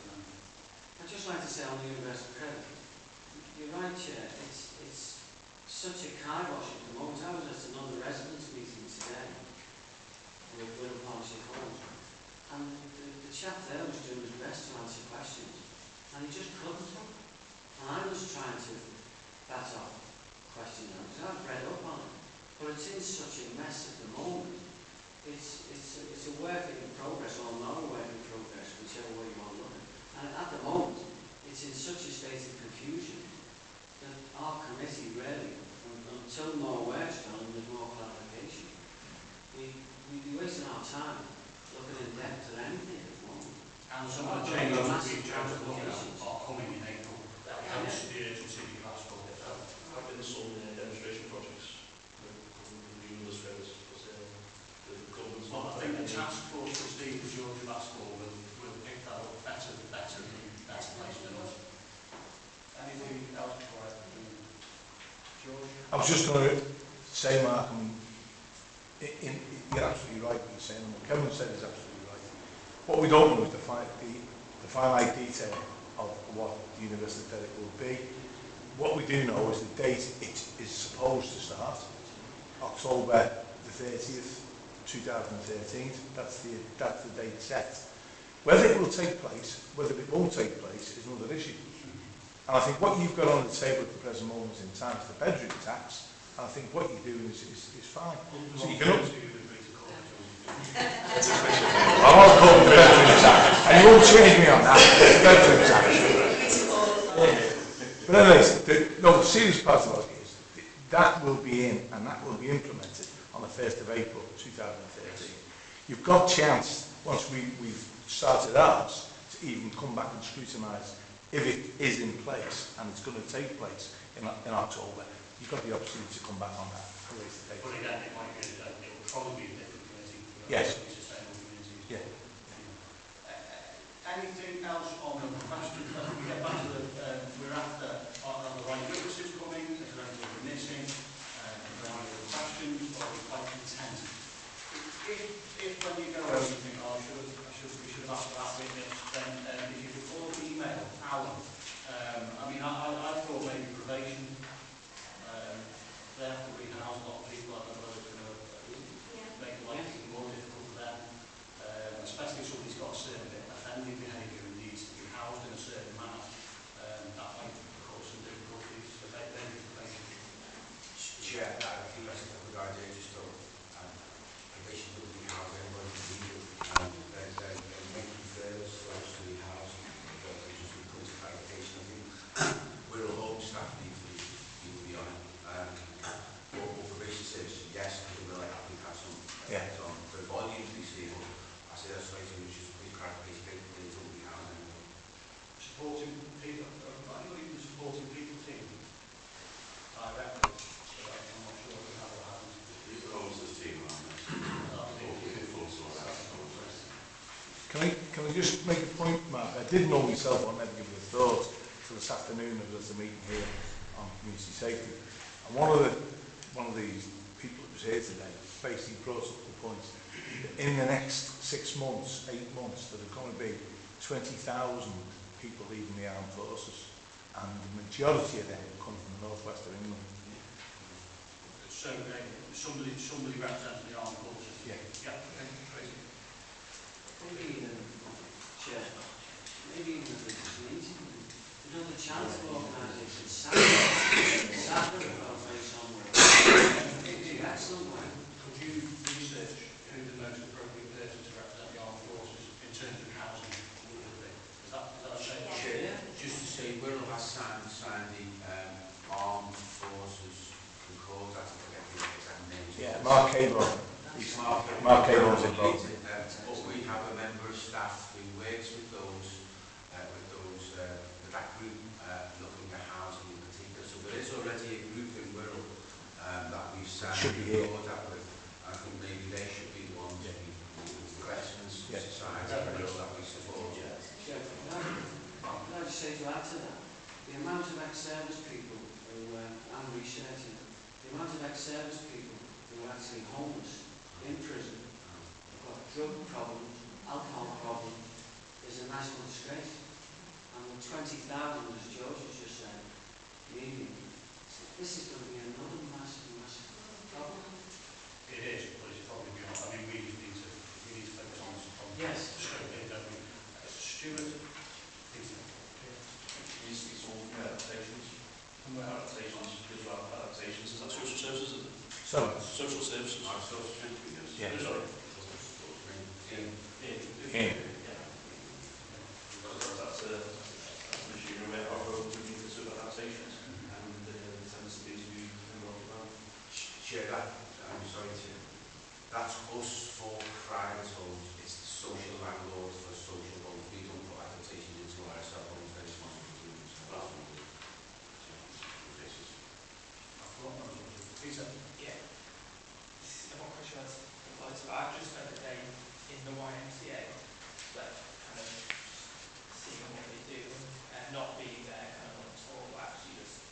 I'd just like to say on the universal credit, you're right, Chair, it's such a kibosh at the moment. I was at another residents' meeting today with Wirral Partnership Homes, and the chap there was doing his best to answer questions, and he just couldn't. And I was trying to bat off questions, because I've read up on it, but it's in such a mess at the moment. It's a work in progress, or not a work in progress, whichever way you want to look at it. And at the moment, it's in such a state of confusion that our committee really, until more work's done and there's more clarification, we'd be wasting our time looking in depth at anything at the moment. And some of the changes that we've chosen to look at are coming in April. That helps the urgency that you've asked for. I've been some demonstration projects with numerous firms because the government's Well, I not... think the task force that Steve and George have asked for will pick that up better place than us. Anything else before I George? I was just going to say, Mark, you're absolutely right what you're saying, and what Kevin said is absolutely right. What we don't know is the finite detail of what the universal credit will be. What we do know is the date it is supposed to start, October the 30th, 2013. That's the date set. Whether it will take place, whether it won't take place, is another issue. And I think what you've got on the table at the present moment in time is the bedroom tax. And I think what you're doing is fine. So you can I won't call it the bedroom tax. And you won't change me on that. It's the bedroom tax. But anyways, the serious part about it is that will be in and that will be implemented on the 1st of April 2013. You've got chance, once we've started ours, to even come back and scrutinise if it is in place and it's going to take place in October. You've got the opportunity to come back on that. But again, it might be, it will probably be a different committee. Yes. Sustainable communities. Yeah. Anything else on the question? We get back to we're after, are the right witnesses coming? Is there anything we're missing? Are there any other questions? Or are we quite content? If when you go over you think, we should have asked for that witness, then if you could all email Alan. I thought maybe probation. They have to rehouse a lot of people. I don't know whether it's going to make life even more difficult for them. Especially if somebody's got a certain offending behaviour and needs to be housed in a certain manner. That might cause some difficulties for probation. Yeah, I think that's a good idea. Just to probation doesn't house anybody who's legal, and they make referrals for us to be housed. Just to put clarification, I think we're a home staff need to be on it. Or probation services, yes, I think I think have some effect on the volumes we see, but I say that's right, so just please clarification, they don't be housed anybody. Supporting people, anybody in the supporting people team directly, so I'm not sure if that will happen. These are almost the team, aren't they? Can I just make a point, Mark? I did know myself, I'll never give it a thought, till this afternoon there was a meeting here on community safety. And one of the people that was here today basically brought up the point that in the next 6 months, 8 months, there are going to be 20,000 people leaving the armed forces, and the majority of them come from the northwest of England. So somebody representing the armed forces. Yeah. Yeah. Okay. Crazy. Maybe even, Chair, maybe even if it's meeting, the charitable organisation, SACRA, are very somewhere. Excellent way. Could you research who the most appropriate person to represent the armed forces in terms of housing would be? Is that okay? Yeah. Just to say, Wirral has signed the armed forces concord. I forget the exact name. Yeah, Mark Cable. Mark Cable's involved. But we have a member of staff who should be here. that with. I think maybe they should be the ones who questions society and all that we support. Can I just say to add to that, the amount of ex-service people who, I'm researching, the amount of ex-service people who are actually homeless in prison, who've got drug problems, alcohol problems, is a national disgrace. And with 20,000, as George has just said, leaving, this is going to be another massive, massive problem. It is, but it's probably beyond. I mean, we need to focus on yes. The scope here, don't we? Stuart, please. Needs to be solved from adaptations. From adaptations, visual adaptations. Is that social services? Is it? So, social services. Social services. Yeah. Sorry. Yeah. That's an issue where our roads would need to sort of adaptations, and there tends to be involved with that. Share that. I'm sorry to. That's us for private homes. It's the social landlord for social homes. We don't put adaptations into our homes. They're responsible for doing so. That's what we do. Peter. Yeah. This is one question that's applied to. I've just spent a day in the YMCA, like kind of seeing what they do, and not being there kind of on tour, but actually just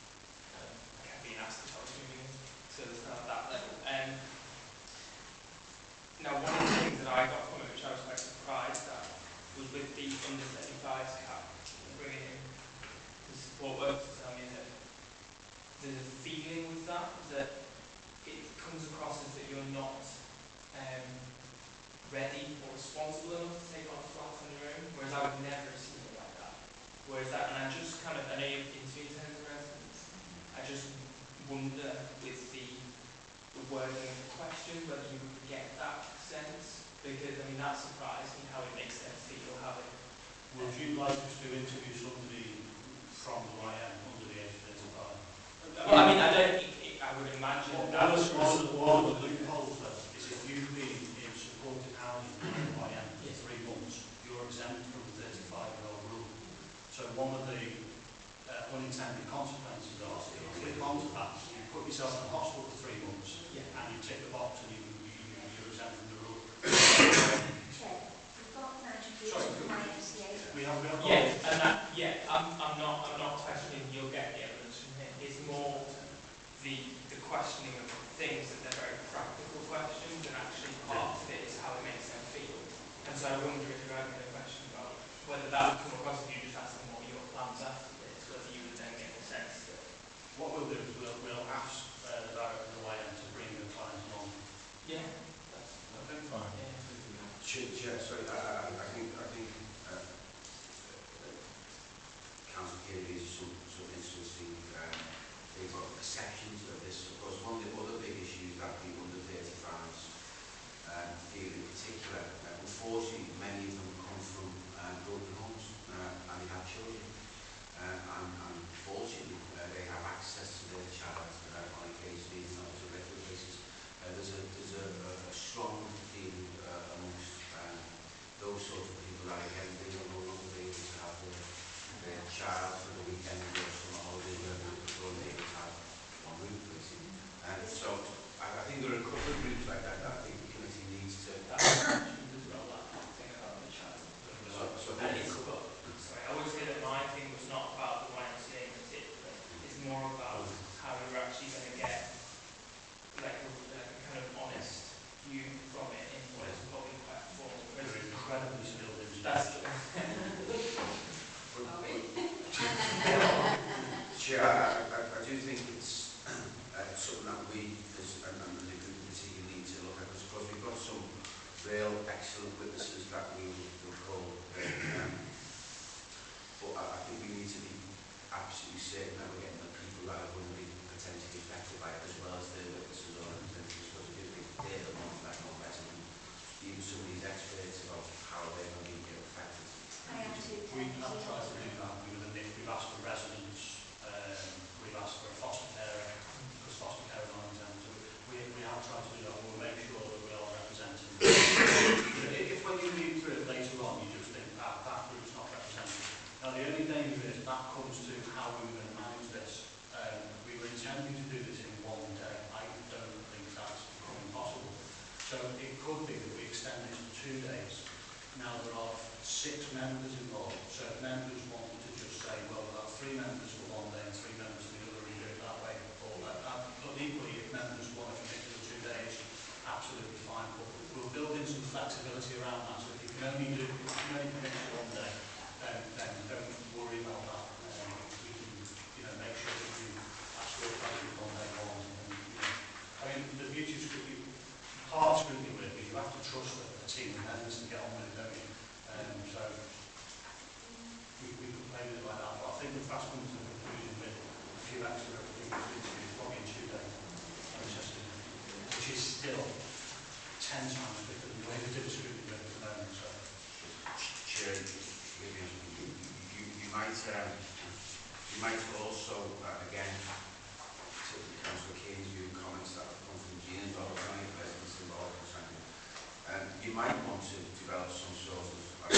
kind of like being asked if I was moving to kind of that level. Now, one of the things that I got from it, which I was quite surprised at, was with the under 35s cap, bringing in the support workers to tell me that there's a feeling with that it comes across as that you're not ready or responsible enough to take on a flat on your own, whereas I would never have seen it like that. Whereas that, and I just kind of, I know you've interviewed tens of residents, I just wonder with the wording of the question whether you would get that sense, because I mean that surprised me how it makes them feel, how it. Would you like us to interview somebody from the YM under the age of 35? Well, I mean, I don't think, I would imagine that was one of the loopholes though, is if you've been in supported housing in the YM for 3 months, you're exempt from the 35-year-old rule. So one of the unintended consequences are, if you click onto that, you put yourself in a hospital for 3 months, and you tick the box and you're exempt from the rule. Chair, we've got Nigel Pearce from YMCA. We have I'm not questioning you'll get the evidence from him. It's more the questioning of things that they're very practical questions, and actually part of it is how it makes them feel. And so I wonder if you're having a question about whether that would come across if you just ask them what are your plans after this, whether you would then get the sense that. What we'll do is we'll ask the director of the YM to bring the client along. Yeah, that's okay. Fine. Yeah, sorry, I think Council here is some interesting things about perceptions of this. Of course, one of the other big issues that the under 35s feel in particular, unfortunately, many of them come from broken homes and they have children. And fortunately, they have access to their child on occasion, not on a regular basis. There's a strong feeling amongst those sorts of people that again they will no longer be able to have their child for the weekend or summer holiday where they're going to be able to have one roof basically. And so I think there are a couple of groups like that I think the committee needs to. That's mentioned as well, that thing about the child. Sorry, I would say that my thing was not about the YMCA in particular. It's more about how you're actually going to get like a kind of honest view from it in what is probably quite formal. You're incredibly skilled in that's the Chair, I do think it's something that we as and the committee need to look at, because we've got some real excellent witnesses that we will call. But I think we need to be absolutely certain that we're getting the people that are going to be potentially affected by it, as well as their witnesses or representatives, because I do think they're the ones that know better than even some of these experts about how they're going to be affected. I am too. We have tried to do that. We've asked for residents, we've asked for a foster carer, because foster carers aren't exempt. So we have tried to do that. We'll make sure that we are representing. If when you read through it later on, you just think that group's not represented. Now the only danger is that comes to how we were going to manage this. We were intending to do this in one day. I don't think be that we extend it to 2 days. Now there are 6 members involved, so if members wanted to just say, well, we'll have 3 members for one day and 3 members for the other, and do it that way, or but equally, if members want to commit to the 2 days, absolutely fine. But we'll build in some flexibility around that, so if you can only commit to one day, then don't worry about that. We can, make sure that you actually value one day one. I mean, the beauty of Scrutiny, part of Scrutiny work is you have to trust a team of members and get on with it, don't you? So we can play with it like that, but I think we've fast come to the conclusion with a few extra interviews, probably in 2 days, which is still 10 times quicker than the way we do Scrutiny work at the moment. So. Chair, you might also, again, to Councillor Kane's view and comments that have come from Jean involved, any residents involved, you might want to develop some sort of, I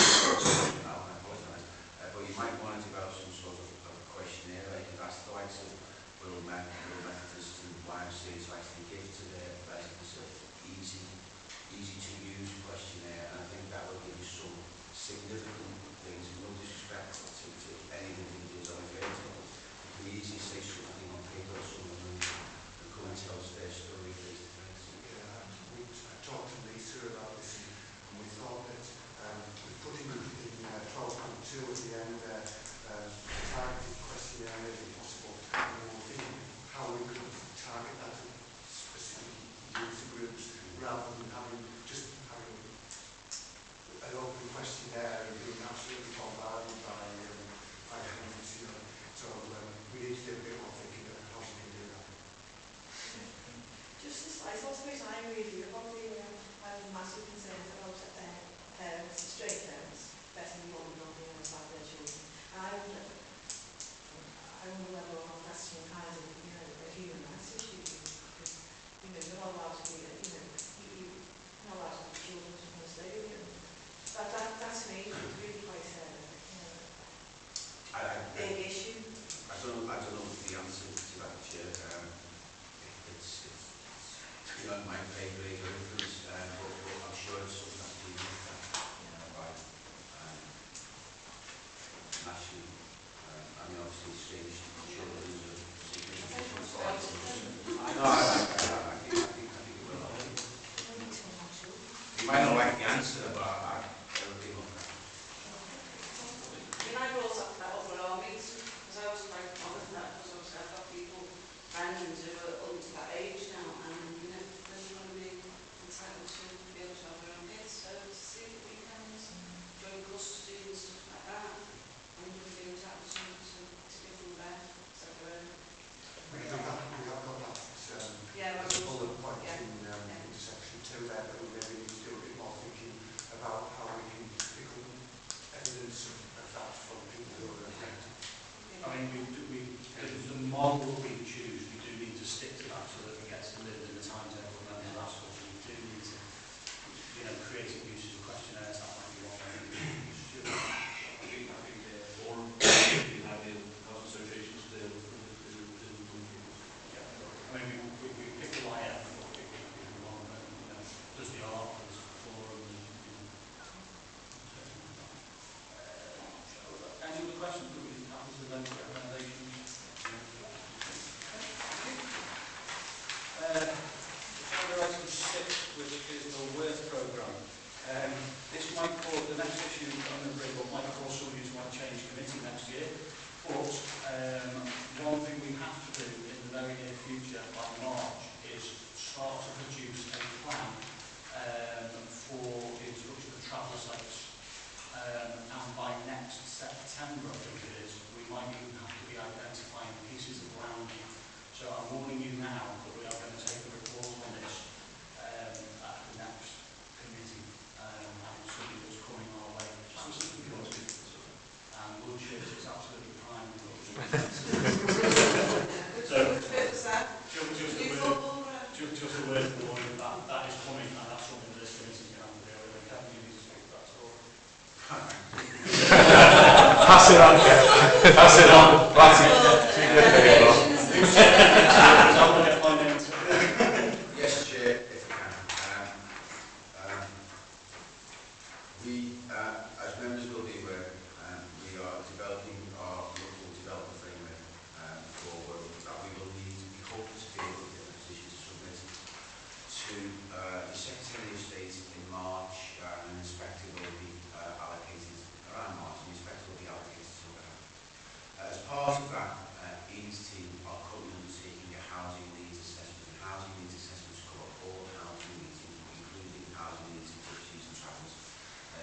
apologise, but you might want to develop some sort of questionnaire where you can ask the likes of Wirral Methodists and YMCA to actually give to their residents an easy to use questionnaire, and I think that will give you some significant things, no disrespect to any individuals on the field. You can easily say something on paper or something and come and tell us their story face to face. We talked to Lisa about this, and we thought that with putting in 12.2 at the end there, targeted questionnaire if possible, and we were thinking how we could target that to specific user groups rather than having an open questionnaire and being absolutely bombarded by hundreds, So we need to do a bit more thinking about how we can do that. Just this, I suppose I agree with you about I have massive concerns about parents, straight parents, betting more than nothing about their children. And I wonder whether or not that's some kind of, a human rights issue, because, you're not allowed to be, you're not allowed to have children who want to stay with you. That to me is really quite big issue. I don't know the answer to that, Chair. It's my pay grade or influence, but I'm sure it's something that's being looked at by nationally. Obviously strange children are significant quality. I know, I think it will happen. You might not like the answer, but it'll be looked at. I brought that up at our meeting, because I was quite bothered with that, because obviously I've got people, friends who are under that age now, and they're going to be entitled to be able to have their own kids, so to see the weekends, joint custody and stuff like that, and we'll be entitled to give them a bed, separate. We have got that as a bullet point into section 2 there, but we maybe need to do a bit more thinking about how we can pick up evidence of that from people who are affected. I mean, the model that we choose, we do need to stick to that so that it gets delivered in the timetable and then the last one. We do need to, creating uses of questionnaires, that might be one way. I think all the ideal housing associations to deal with I mean, we pick the YF, or we pick the one that, does the art, does forum, any other questions? Do we have to then recommendations? Item 6, which is the work programme. This might cause, the next issue I'm going to bring up might cause some of you to want to change committee next year, but one thing we have to do in the very near future, by March, is start to produce a plan for the introduction of traveller sites. And by next September, I think it is, we might even have to be identifying pieces of land. So I'm warning you now that we are going to take a report on this at the next committee, and it's something that's coming our way. And Woodship is absolutely prime. Just a word for warning that is coming, and that's something that this committee is going to have to deal with. Kevin, you need to speak to that story. Pass it on, Kevin. Pass it on. Pass it on. Yes, Chair, if I can. as members will be aware, we are developing our local development framework for Wirral that we will need, we hope to be able to get in a position to submit to the Secretary of State in March, and an inspector will be allocated around March, and the inspector will be allocated to sort it out. As part of that, Ian's team are currently undertaking a housing needs assessment, and housing needs assessments cover all housing needs, including housing needs of gypsies and travellers.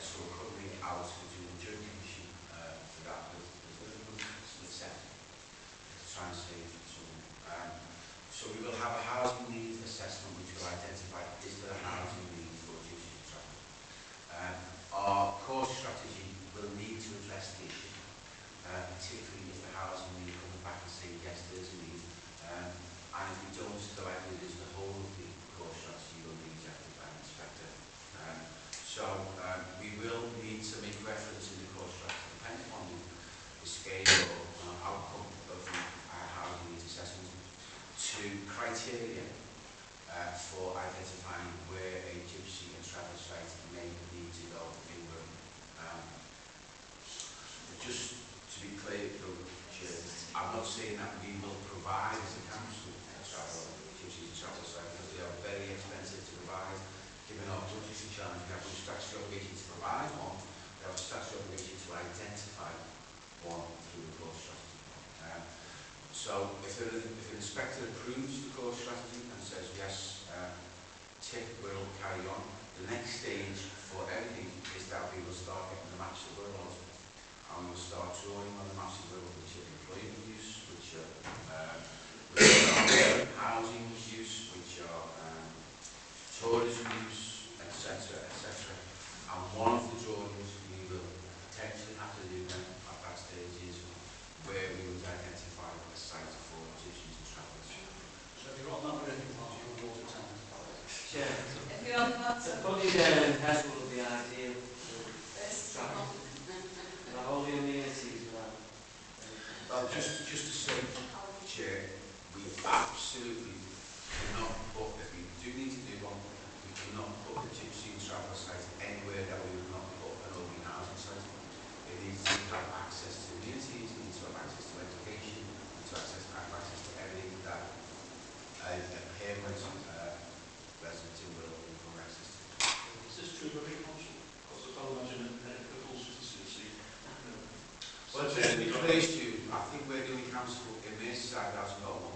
So we're currently out to do a joint commission for that with sector to try and save some. So we will have a housing needs assessment which will identify is there a housing need for gypsies and travellers. Our core strategy will need to address the issue, particularly if the housing need comes back and say yes there is a need, and if we don't, the likelihood is the whole of the core strategy will be rejected by an inspector. So we will need to make reference in the core strategy, depending on the scale or outcome of the housing needs assessment, to criteria for identifying where a gypsy and travel site may need to go in Wirral. Just to be clear, though, Chair, I'm not saying that we will provide as a council gypsies and travel sites, because they are very expensive to provide. Given our budgetary challenge, we have no statutory obligation to provide one, we have a statutory obligation to identify one through the core strategy. So if an inspector approves the core strategy and says yes, tick, we'll carry on, the next stage for everything is that we will start getting the maps of Wirral, and we will start drawing on the maps of Wirral, which are employment use, which are housing use, which are tourism use, etc., etc. And one of the drawings we will potentially have to do then at that stage is where we would identify a site for gypsies and travellers. So if you're on that written part, you'll go to town. Chair, If you're on that, the putting there in Head would be ideal for traffic. The whole amenities around. Well, just to say, Chair, we absolutely cannot put, if we do need to do one, we cannot put a gypsy and traveller site anywhere that we would not put an open housing site. It needs to have access to amenities, it needs to have access to education, it needs to have access to everything that a permanent resident in Wirral will have access to. Is this true of every council? Because I can't imagine a constituency. Well, just to be clear, Stu, I think we're the only council in this side that hasn't got one.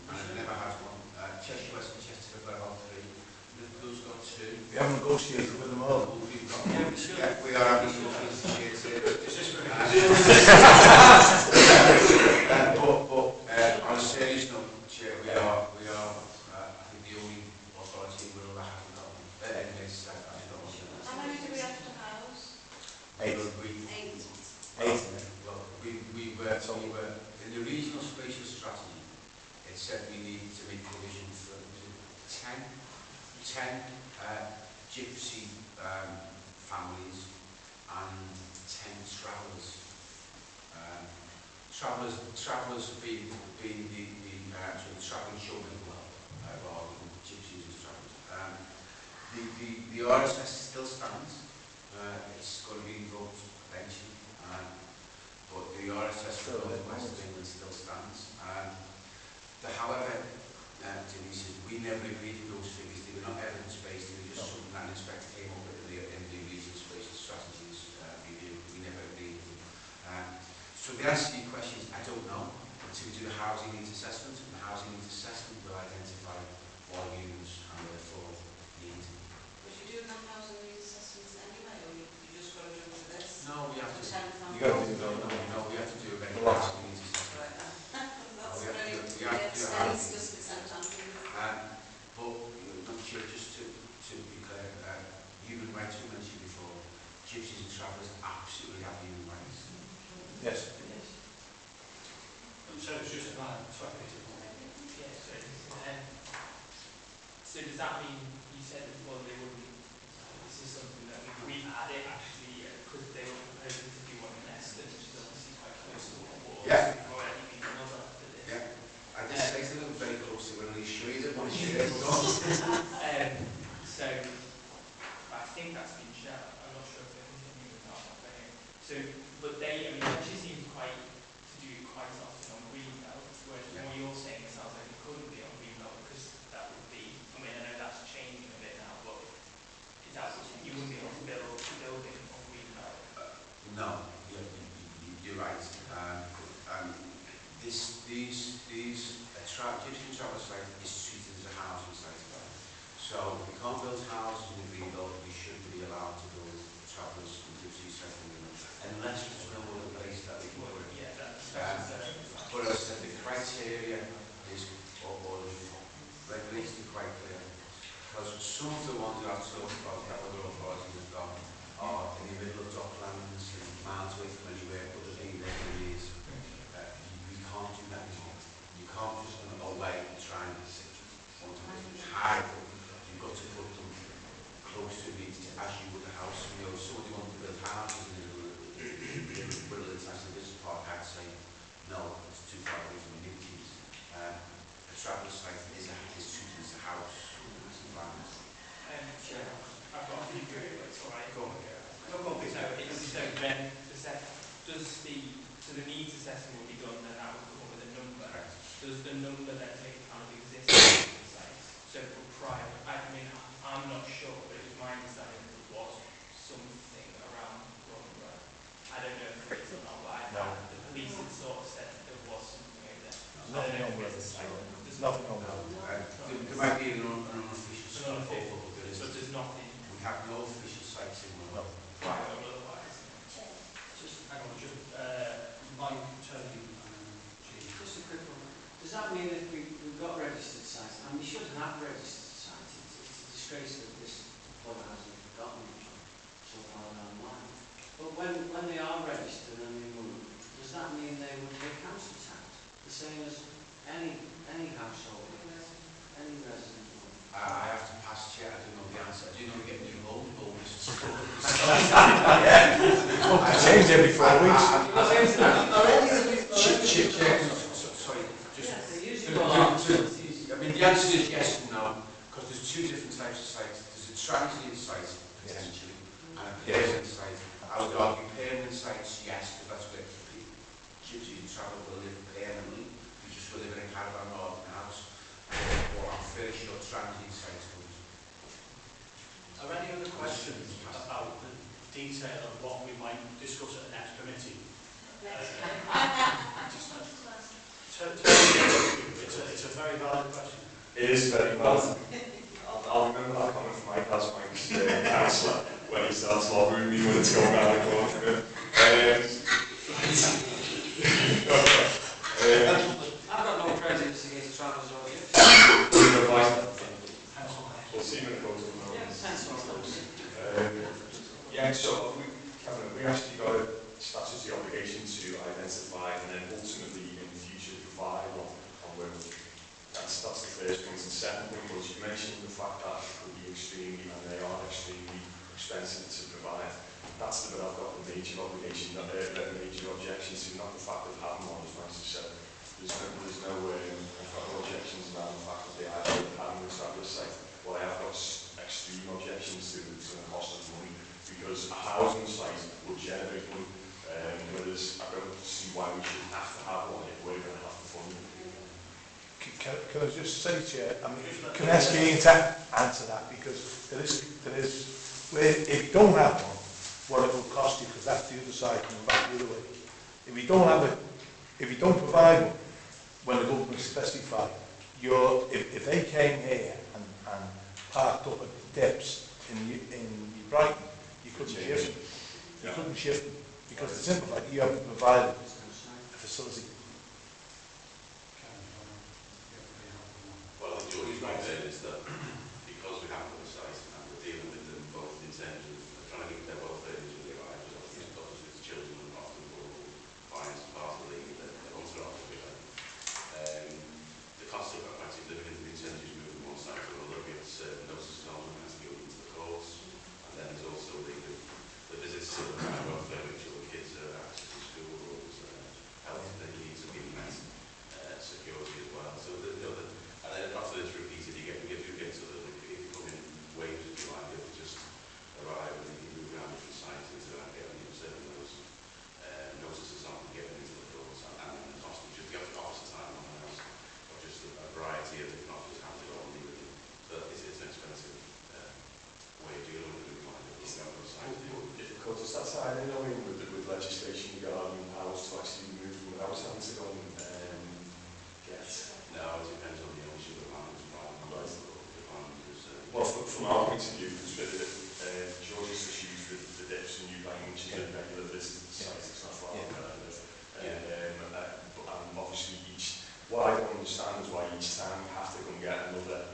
And I've never had one. Chester West and Chester have got about 3. Liverpool's got 2. We haven't negotiated with them all. We've got one. Yeah, we are having negotiated here. But on a serious note, Chair, we are I think the only authority in Wirral that hasn't got one. In this side hasn't got one. how many do we have to house? 8. 8. Well, we were in the regional spatial strategy. It said we need to make provision for 10 gypsy families and 10 travellers. Travellers being the travelling children rather than gypsies as travellers. The RSS still stands. It's going to be invoked eventually. But the RSS for North West of England still stands. However, Denise, we never agreed with those figures. They were not evidence-based. They were just something that an inspector came up with in the regional spatial strategies review. We never agreed with them. So the answer to your question is, I don't know. Until we do the housing needs assessment, and the housing needs assessment will identify volumes and therefore needs. Was you doing that housing needs assessments anyway, or you just got to do it for this? No, we have to. You got to do it. No, we have to do a regular housing needs assessment. Right, that's We have to very do- we have to do a housing just sometimes. But not sure, just to be clear, human rights were mentioned before. Gypsies and travellers absolutely have human rights. Yes. So it's just about 20 people. Yeah, so does that mean, you said that, well, they wouldn't, this is something that we've had it actually, because they were proposing to do one in Eston, which is obviously quite close to what was. Yeah. We've already been another for this. Yeah. I just say to them very close to when they show you that one share. So, I think that's been shared. I'm not sure if it So, but they, I mean, it actually seems quite to do it quite often on greenbelt, whereas from what you're saying, it sounds like it couldn't be on greenbelt because that would be, I mean, I know that's changing a bit now, but is that what you wouldn't be able to build building on greenbelt? No, you're right. Gypsum travel site is treated as a housing site. So you can't build houses in the greenbelt, you shouldn't be allowed to build travellers in gypsy site unless there's no other place that we can put it. Yeah, that's but as I said, the criteria is or regulated quite clear. Because some of the ones that I've talked about that other authorities have got are in the middle of docklands and miles away from anywhere other than there is. You can't do that anymore. You can't just go away and try and hide them. You've got to put them close to me as you would a house. You know, if somebody wanted to build houses in the Wirral International Business Park, I'd say no, it's too far away from the kids. A travel site is treated as a house. I've got a few good, but it's alright. Go on. So then the needs assessment will be done, then that will come up with a number. Correct. Does the number then take account of existing sites? So for private, I mean, I'm not sure, but it was my understanding that there was something around Wirral. I don't know if there is or not, but the police had sort of said that there was something over there. Nothing on Wirral. There's nothing on Wirral. There might be an unofficial site, but there's nothing. We have no official sites in Wirral. Private or otherwise. Just hang on, Mike, Tony, Jean. Just a quick one. Does that mean that we've got registered sites, and we should have registered sites? It's a disgrace that this employer hasn't gotten them so far down the line. But when they are registered and they move, does that mean they would pay council tax? The same as any household, any resident would? I have to pass chair, I don't know the answer. I do know we get new loan bonus. Change every 4 weeks. Sorry, I mean, the answer is yes and no, because there's two different types of sites. There's a transient site, potentially, and a permanent site. I would argue permanent sites, yes, because that's where gypsies and travel will live permanently. You just will live in a caravan or in a house. Or I'm fairly sure transient sites would. Are there any other questions about the detail of what we might discuss at the next committee? It's a very valid question. It is very valid. I'll remember that comment from Mike as Mike's councillor when he starts lobbying me when it's going down the corner. I've got no prejudice against travellers or gypsies. We'll see him in the photo. Yeah, So we actually got a statutory obligation to identify and then ultimately in the future provide one on Wirral. That's the first point. And the second point was you mentioned the fact that it could be extremely, and they are extremely expensive to provide. That's the bit I've got the major obligation, major objection to, not the fact of having one, as Nancy said. There's no objections around the fact that they are having a traveller site. What I have got extreme objections to the cost of money, because a housing site will generate money, whereas I don't see why we should have to have one if we're going to have to fund it. Can I just say, Chair, I mean, can I ask you to answer that, because there is, if you don't have one, what it will cost you, because that's the other side coming back the other way. If you don't have it, if you don't provide one, when the government specify, if they came here and parked up at the dips in Brighton, you couldn't shift them. You couldn't shift them, because the simple fact you haven't provided a facility. Well, the George's point there is that because we haven't got a site and we're dealing with them both in terms of trying to keep their welfare is really high, because obviously it's got us with children and often vulnerable clients as part of the league that they want to offer with them. The costs are quite significant in terms of moving from one site to another. We have to serve notices on them, has to go into the course, and then there's also the visits to the welfare, which all the kids are accessing school rules, health, they need Because it's that side, you know, with legislation regarding house to actually move from house having to go and get. No, it depends on the ownership of the land as well. Right. The land is, Well, from our point of view, because George has just used the dips and you language is a regular visit to the site, it's not far kind of. And obviously what I don't understand is why each time we have to go and get another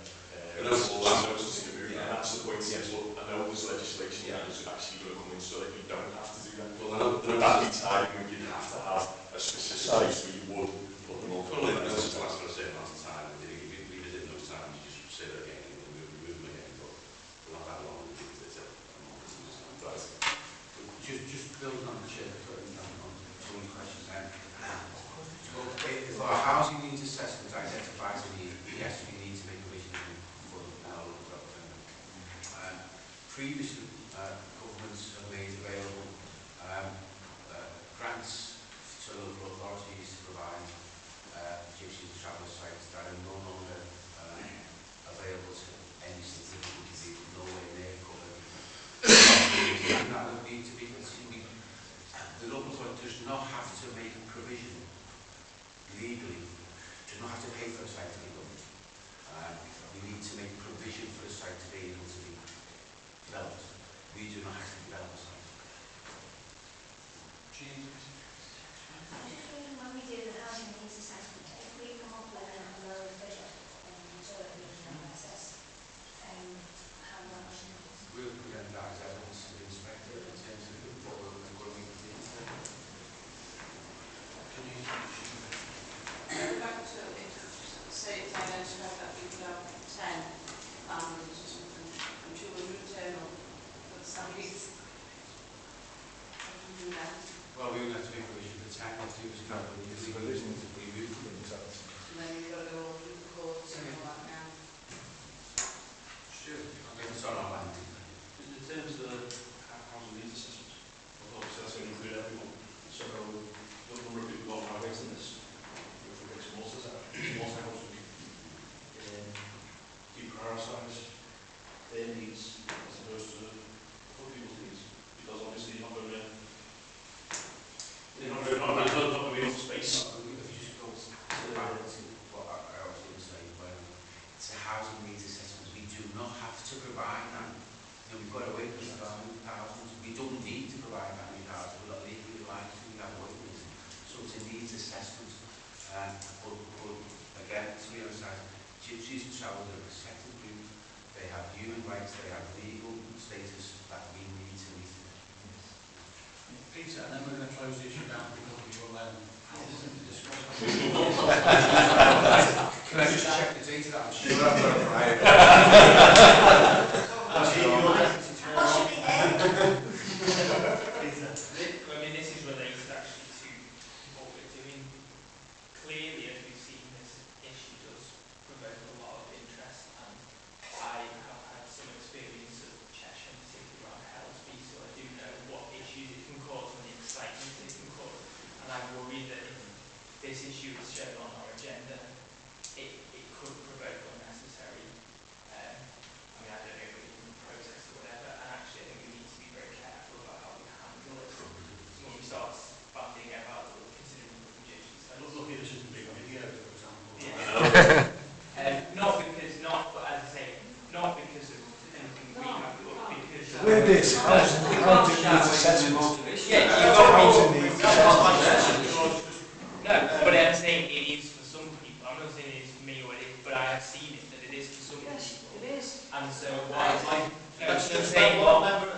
notice to move, and that's the point. Well, I know there's legislation that is actually going to come in so that you don't have to do that. well, I know that be time when you'd have to have a specific place where you would put them all. Currently, the notice lasts for a certain amount of time, and if you visit those times, you just say that again, and move them again, but not that long, we visit it. Right. Just building on the chair, on some of the questions then. So, if our housing needs assessment identifies a need, yes, we need to make provision for them, and I'll look at that. Previously, governments have made available grants to local authorities to provide gypsy travel sites that are no longer available to any specific individual, nowhere near covered. And that would need to be continued. The local authority does not have to make a provision legally, does not have to pay for a site to be built. We need to make provision for a site to be able to be developed. We do not have to develop a site. I'm just thinking when we do the housing needs assessment, if we come up with a lower figure so that we can assess how much. We'll present that as evidence to the inspector in terms of what we're going to be doing. Back to it, say it's identified that we could have 10 landlords or something, and 200 turn up for the sites. What do we do then? Well, we would have to make provision for 10 if there was no provision to be moved. And then you've got to go all through the courts and all that now. Sure. If it's on our land. In terms of the housing needs assessment, obviously that's going to include everyone. So the number of people on our waiting list, if we get some multi-housing, deprioritise their needs as opposed to other people's needs. Because obviously you're not going to be enough space. If you just go back to what I was going to say, when it's a housing needs assessment, we do not have to provide that. You know, we've got a wait list of 1,000. We don't need to provide that many housing. We're not legally obliged to. We have a wait list. So it's a needs assessment. But again, to be honest, gypsies and travellers are a protected group. They have human rights. They have legal status that we need to meet. Peter, and then we're going to close the issue down because we will discuss. Can I just check the date of that? I'm sure I've got it right. I mean, this is related actually to what we're doing. Clearly, as we've seen, this issue does provoke a lot of interest, and I have had some experience of Cheshire, particularly around Helsby, so I do know what issues it can cause and the excitement it can cause. And I worry that if this issue is shown on our agenda, it could provoke unnecessary, I mean, I don't know if we can protest or whatever, and actually I think we need to be very careful about how we handle it. When we start banding about considering the gypsies. Look at this as a big video, for example. Yeah. But as I say, not because of anything we have, but because of... With this housing needs assessment. Yeah, you've got housing needs assessment. No, but I'm saying it is for some people. I'm not saying it is for me or it is, but I have seen it, that it is for some people. It is. And so Why? I'm saying what...